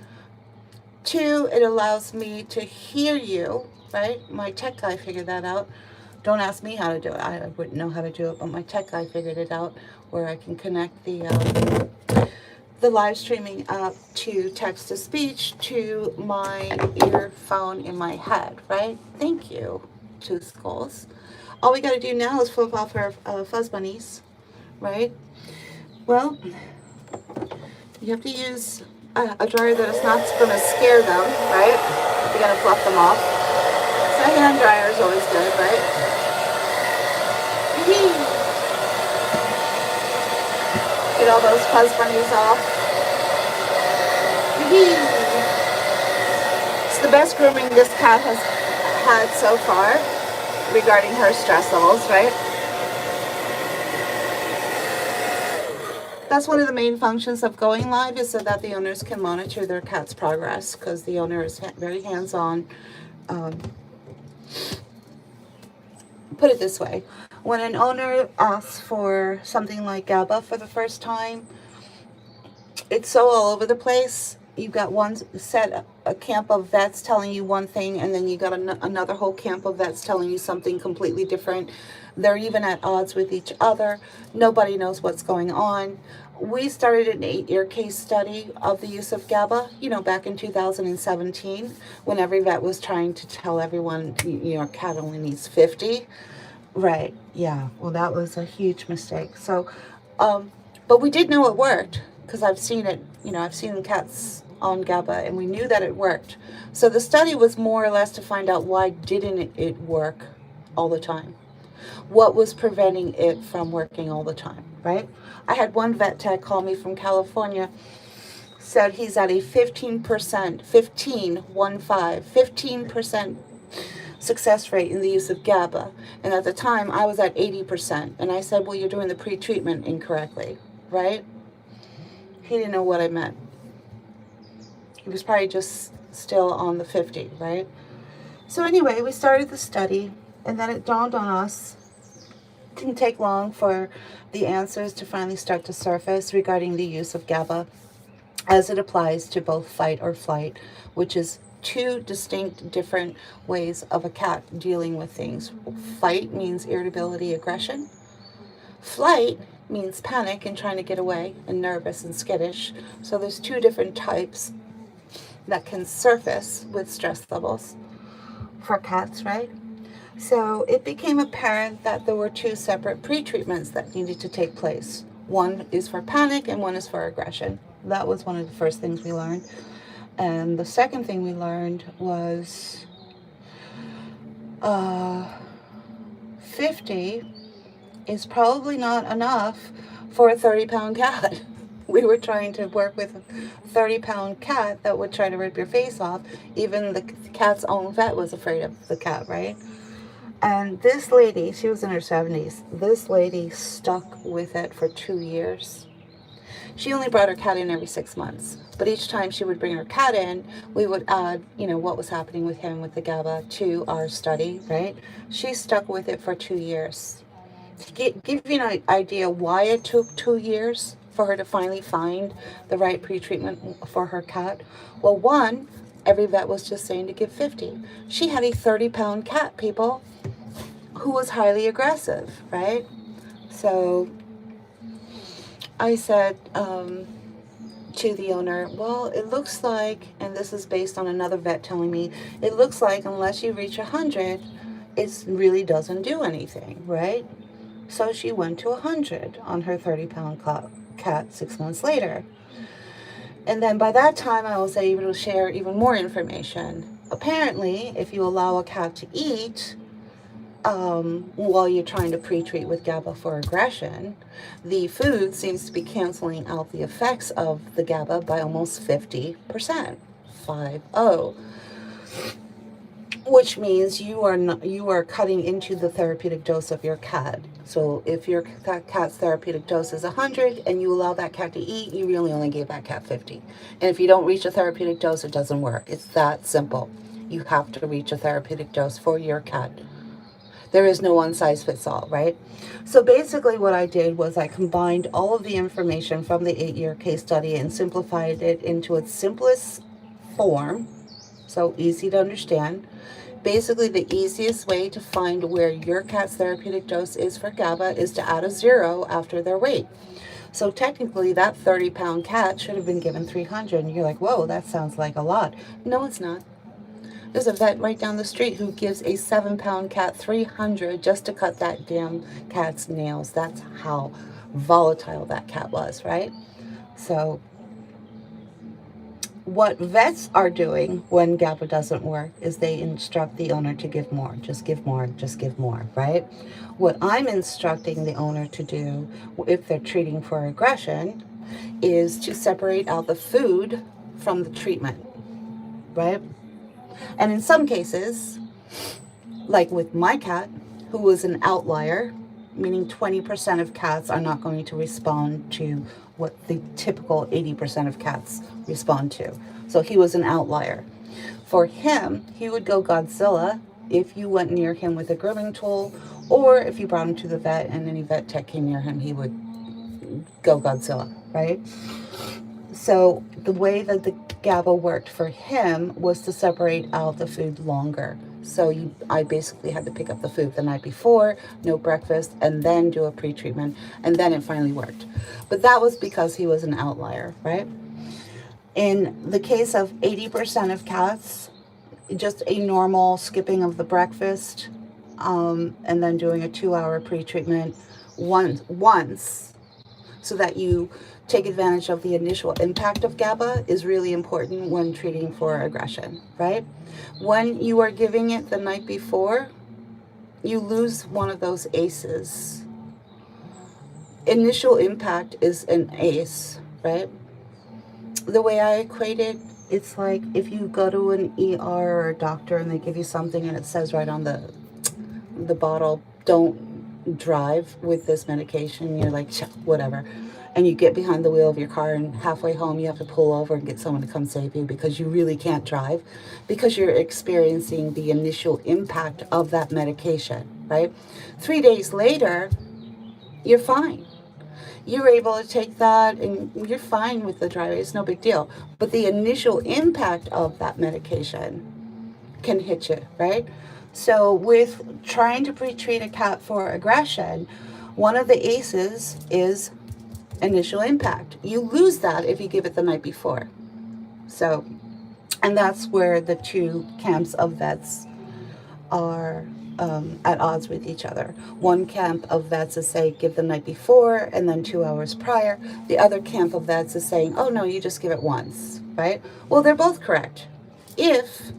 2, it allows me to hear you, right? My tech guy figured that out. Don't ask me how to do it. I wouldn't know how to do it, but my tech guy figured it out, where I can connect the live streaming app to text to speech to my earphone in my head, right? Thank you, Two Skulls. All we got to do now is flip off our fuzz bunnies, right? Well, you have to use a dryer that is not going to scare them, right? You're going to fluff them off. So a hand dryer is always good, right? Get all those fuzz bunnies off. It's the best grooming this cat has had so far regarding her stress levels, right? That's one of the main functions of going live, is so that the owners can monitor their cat's progress, because the owner is very hands-on. Put it this way, when an owner asks for something like GABA for the first time, it's so all over the place. You've got a camp of vets telling you one thing, and then you got another whole camp of vets telling you something completely different. They're even at odds with each other. Nobody knows what's going on. We started an 8-year case study of the use of GABA, back in 2017, when every vet was trying to tell everyone, your cat only needs 50. Right, yeah, well, that was a huge mistake. So, but we did know it worked, because I've seen it, I've seen cats on GABA, and we knew that it worked. So the study was more or less to find out, why didn't it work all the time? What was preventing it from working all the time, right? I had one vet tech call me from California, said he's at a 15% success rate in the use of GABA. And at the time, I was at 80%. And I said, well, you're doing the pre-treatment incorrectly, right? He didn't know what I meant. He was probably just still on the 50, right? So anyway, we started the study, and then it dawned on us, it didn't take long for the answers to finally start to surface regarding the use of GABA as it applies to both fight or flight, which is 2 distinct different ways of a cat dealing with things. Fight means irritability, aggression. Flight means panic and trying to get away, and nervous and skittish. So there's 2 different types that can surface with stress levels for cats, right? So it became apparent that there were 2 separate pre-treatments that needed to take place. One is for panic and one is for aggression. That was one of the first things we learned. And the second thing we learned was 50 is probably not enough for a 30-pound cat. We were trying to work with a 30-pound cat that would try to rip your face off. Even the cat's own vet was afraid of the cat, right? And this lady, she was in her 70s, this lady stuck with it for 2 years. She only brought her cat in every 6 months, but each time she would bring her cat in, we would add, what was happening with him with the GABA to our study, right? She stuck with it for 2 years. To give you an idea why it took 2 years for her to finally find the right pre-treatment for her cat, well, one, every vet was just saying to give 50. She had a 30-pound cat, people, who was highly aggressive, right? So I said to the owner, well, it looks like, and this is based on another vet telling me, it looks like unless you reach 100, it really doesn't do anything, right? So she went to 100 on her 30-pound cat 6 months later. And then by that time, I was able to share even more information. Apparently, if you allow a cat to eat, while you're trying to pre-treat with GABA for aggression, the food seems to be canceling out the effects of the GABA by almost 50%, 50, which means you are cutting into the therapeutic dose of your cat. So if your cat's therapeutic dose is 100 and you allow that cat to eat, you really only gave that cat 50. And if you don't reach a therapeutic dose, it doesn't work. It's that simple. You have to reach a therapeutic dose for your cat. There is no one size fits all, right? So basically what I did was I combined all of the information from the 8-year case study and simplified it into its simplest form, so easy to understand. Basically, the easiest way to find where your cat's therapeutic dose is for GABA is to add a 0 after their weight. So technically, that 30-pound cat should have been given 300. And you're like, whoa, that sounds like a lot. No, it's not. There's a vet right down the street who gives a 7-pound cat 300 just to cut that damn cat's nails. That's how volatile that cat was, right? So what vets are doing when GABA doesn't work is they instruct the owner to give more, just give more, just give more, right? What I'm instructing the owner to do if they're treating for aggression is to separate out the food from the treatment, right? And in some cases, like with my cat, who was an outlier, meaning 20% of cats are not going to respond to what the typical 80% of cats respond to. So he was an outlier. For him, he would go Godzilla if you went near him with a grooming tool, or if you brought him to the vet and any vet tech came near him, he would go Godzilla, right? So the way that the GABA worked for him was to separate out the food longer. So I basically had to pick up the food the night before, no breakfast, and then do a pre-treatment, and then it finally worked. But that was because he was an outlier, right? In the case of 80% of cats, just a normal skipping of the breakfast, and then doing a 2-hour pre-treatment once, so that you take advantage of the initial impact of GABA is really important when treating for aggression, right? When you are giving it the night before, you lose one of those ACEs. Initial impact is an ACE, right? The way I equate it, it's like if you go to an ER or a doctor and they give you something and it says right on the bottle, don't drive with this medication, you're like, whatever. And you get behind the wheel of your car and halfway home you have to pull over and get someone to come save you because you really can't drive, because you're experiencing the initial impact of that medication, right? 3 days later, you're fine. You're able to take that and you're fine with the driving. It's no big deal. But the initial impact of that medication can hit you, right? So with trying to pre-treat a cat for aggression, one of the ACEs is initial impact. You lose that if you give it the night before. So, and that's where the two camps of vets are at odds with each other. One camp of vets is saying give the night before and then 2 hours prior. The other camp of vets is saying, oh no, you just give it once, right? Well, they're both correct. If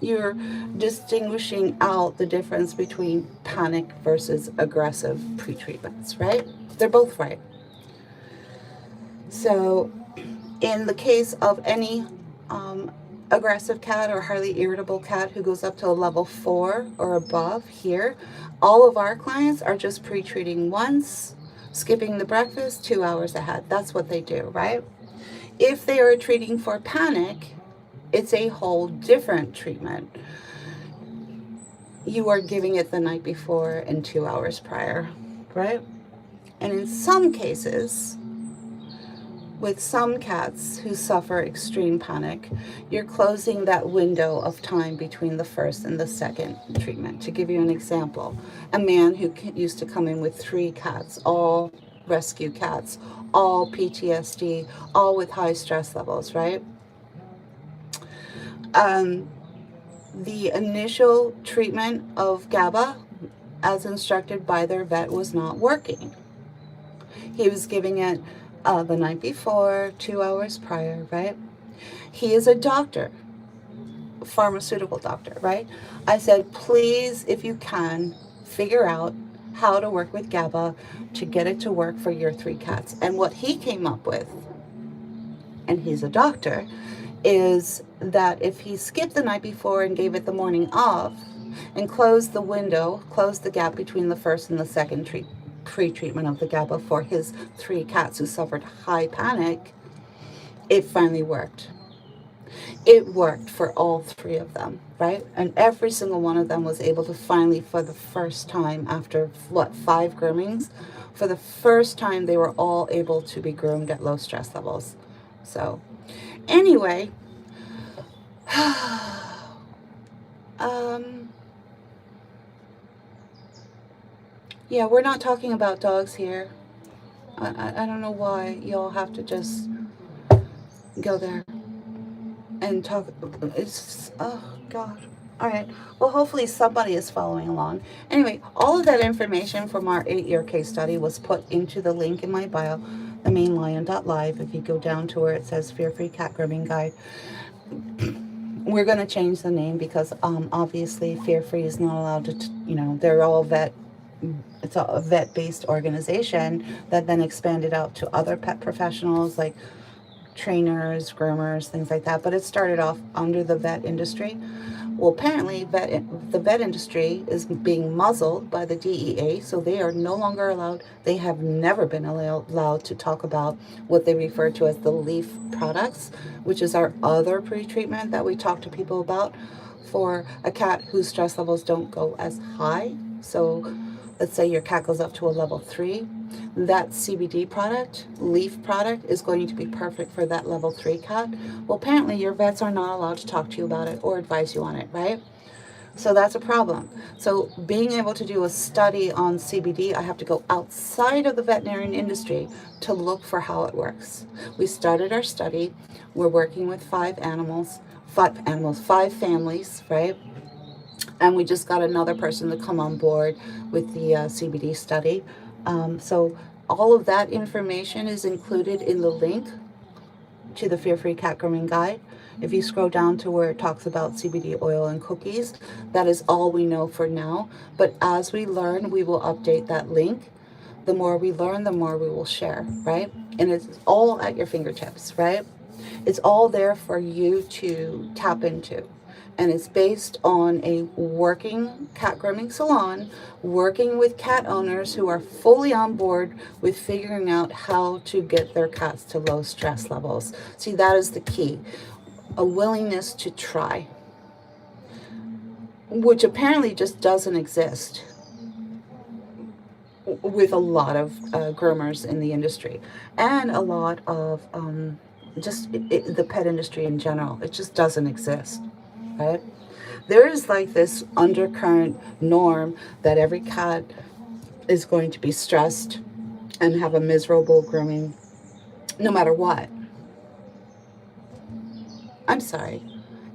you're distinguishing out the difference between panic versus aggressive pre-treatments, right? They're both right. So in the case of any aggressive cat or highly irritable cat who goes up to a level 4 or above here, all of our clients are just pre-treating once, skipping the breakfast 2 hours ahead. That's what they do, right? If they are treating for panic, it's a whole different treatment. You are giving it the night before and 2 hours prior, right? And in some cases, with some cats who suffer extreme panic, you're closing that window of time between the first and the second treatment. To give you an example, a man who used to come in with 3 cats, all rescue cats, all PTSD, all with high stress levels, right? The initial treatment of GABA, as instructed by their vet, was not working. He was giving it the night before, 2 hours prior, right? He is a doctor, pharmaceutical doctor, right? I said, please, if you can, figure out how to work with GABA to get it to work for your 3 cats. And what he came up with, and he's a doctor, is that if he skipped the night before and gave it the morning off and closed the window, closed the gap between the first and the second pre-treatment of the GABA for his 3 cats who suffered high panic, it finally worked. It worked for all 3 of them, right? And every single one of them was able to finally, for the first time after, 5 groomings, for the first time they were all able to be groomed at low stress levels. So anyway, yeah, we're not talking about dogs here. I don't know why y'all have to just go there and talk. It's, oh God. All right. Well, hopefully somebody is following along. Anyway, all of that information from our 8-year case study was put into the link in my bio, themainlion.live. If you go down to where it says Fear-Free Cat Grooming Guide, we're going to change the name because obviously Fear-Free is not allowed to, they're all vet. It's a vet-based organization that then expanded out to other pet professionals like trainers, groomers, things like that. But it started off under the vet industry. Well, apparently the vet industry is being muzzled by the DEA, so they are no longer allowed. They have never been allowed to talk about what they refer to as the leaf products, which is our other pre-treatment that we talk to people about for a cat whose stress levels don't go as high. So let's say your cat goes up to a level 3. That CBD product, leaf product, is going to be perfect for that level 3 cat. Well, apparently your vets are not allowed to talk to you about it or advise you on it, right? So that's a problem. So being able to do a study on CBD, I have to go outside of the veterinarian industry to look for how it works. We started our study. We're working with 5 families, right? And we just got another person to come on board with the CBD study. So all of that information is included in the link to the Fear-Free Cat Grooming Guide. If you scroll down to where it talks about CBD oil and cookies, that is all we know for now. But as we learn, we will update that link. The more we learn, the more we will share, right? And it's all at your fingertips, right? It's all there for you to tap into. And it's based on a working cat grooming salon, working with cat owners who are fully on board with figuring out how to get their cats to low stress levels. See, that is the key. A willingness to try, which apparently just doesn't exist with a lot of groomers in the industry and a lot of the pet industry in general. It just doesn't exist. Right? There is like this undercurrent norm that every cat is going to be stressed and have a miserable grooming no matter what. I'm sorry.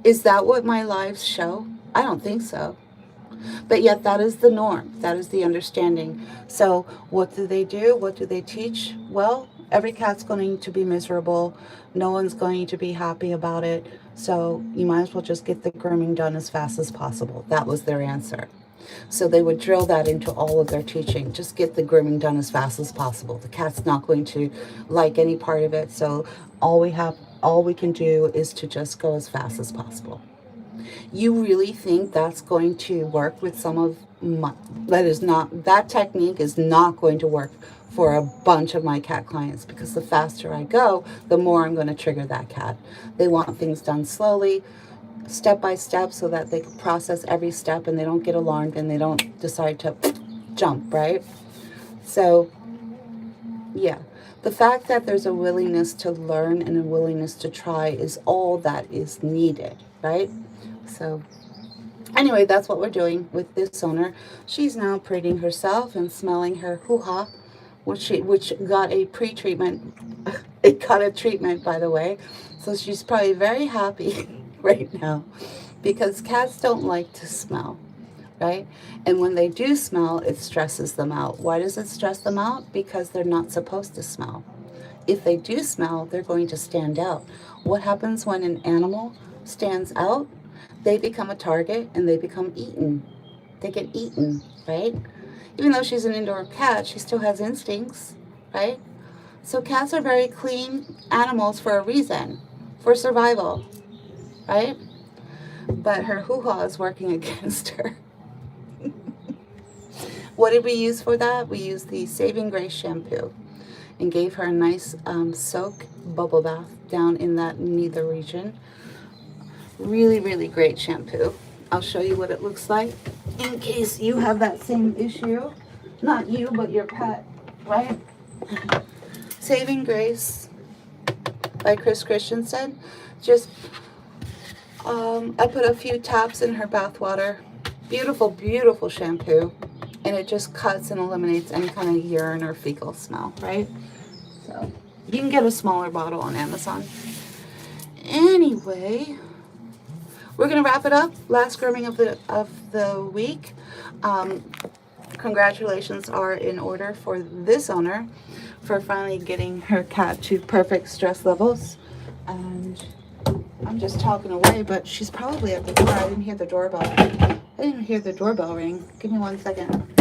Is that what my lives show? I don't think so. But yet that is the norm. That is the understanding. So what do they do? What do they teach? Well, every cat's going to be miserable. No one's going to be happy about it. So you might as well just get the grooming done as fast as possible. That was their answer. So they would drill that into all of their teaching. Just get the grooming done as fast as possible. The cat's not going to like any part of it. So all we have all we can do is to just go as fast as possible. You really think that's going to work with some of my, that technique is not going to work for a bunch of my cat clients, because the faster I go, the more I'm going to trigger that cat. They want things done slowly, step by step, so that they can process every step and they don't get alarmed and they don't decide to jump, right? So yeah, the fact that there's a willingness to learn and a willingness to try is all that is needed, right? So anyway, that's what we're doing with this owner. She's now preening herself and smelling her hoo-ha, which got a pre-treatment. It got a treatment, by the way. So she's probably very happy right now, because cats don't like to smell, right? And when they do smell, it stresses them out. Why does it stress them out? Because they're not supposed to smell. If they do smell, they're going to stand out. What happens when an animal stands out? They become a target and they become eaten. They get eaten, right? Even though she's an indoor cat, she still has instincts, right? So cats are very clean animals for a reason, for survival, right? But her hoo-ha is working against her. What did we use for that? We used the Saving Grace shampoo and gave her a nice soak bubble bath down in that nether region. Really, really great shampoo. I'll show you what it looks like in case you have that same issue. Not you, but your pet, right? Saving Grace by Chris Christensen. Just, I put a few taps in her bath water. Beautiful, beautiful shampoo. And it just cuts and eliminates any kind of urine or fecal smell, right? So you can get a smaller bottle on Amazon. Anyway, we're gonna wrap it up. Last grooming of the week. Congratulations are in order for this owner for finally getting her cat to perfect stress levels. And I'm just talking away, but she's probably at the door. I didn't hear the doorbell. I didn't hear the doorbell ring. Give me 1 second.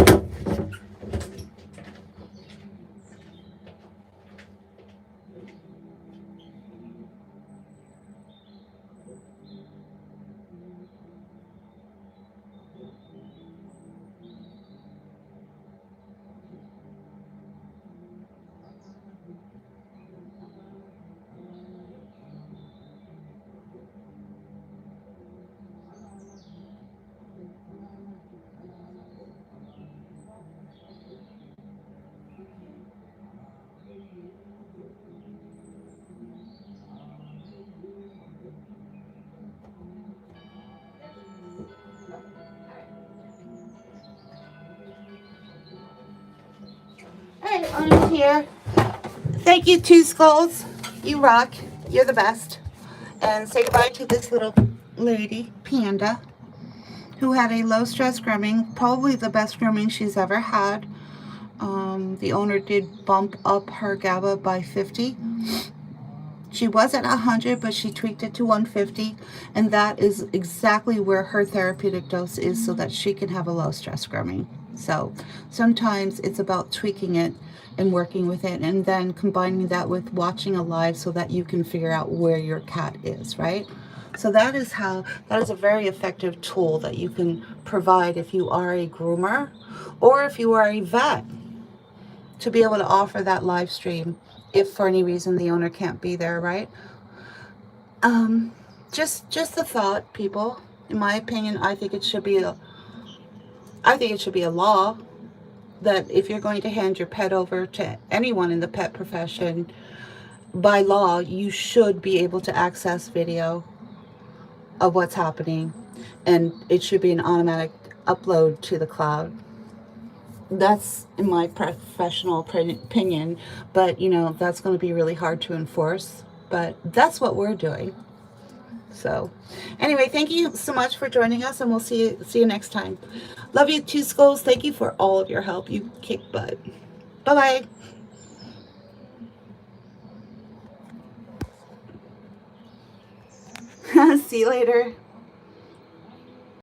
Hey, I'm here. Thank you, Two Skulls. You rock. You're the best. And say goodbye to this little lady, Panda, who had a low stress grooming, probably the best grooming she's ever had. The owner did bump up her GABA by 50. She was at 100, but she tweaked it to 150, and that is exactly where her therapeutic dose is, so that she can have a low stress grooming. So sometimes it's about tweaking it and working with it, and then combining that with watching a live so that you can figure out where your cat is, right? So that is a very effective tool that you can provide if you are a groomer or if you are a vet, to be able to offer that live stream if for any reason the owner can't be there, right? Just a thought, people. In my opinion, I think it should be a law that if you're going to hand your pet over to anyone in the pet profession, by law, you should be able to access video of what's happening, and it should be an automatic upload to the cloud. That's in my professional opinion, but you know, that's going to be really hard to enforce, but that's what we're doing. So anyway, thank you so much for joining us, and we'll see you next time. Love you, Two Skulls. Thank you for all of your help. You kick butt. Bye bye. See you later.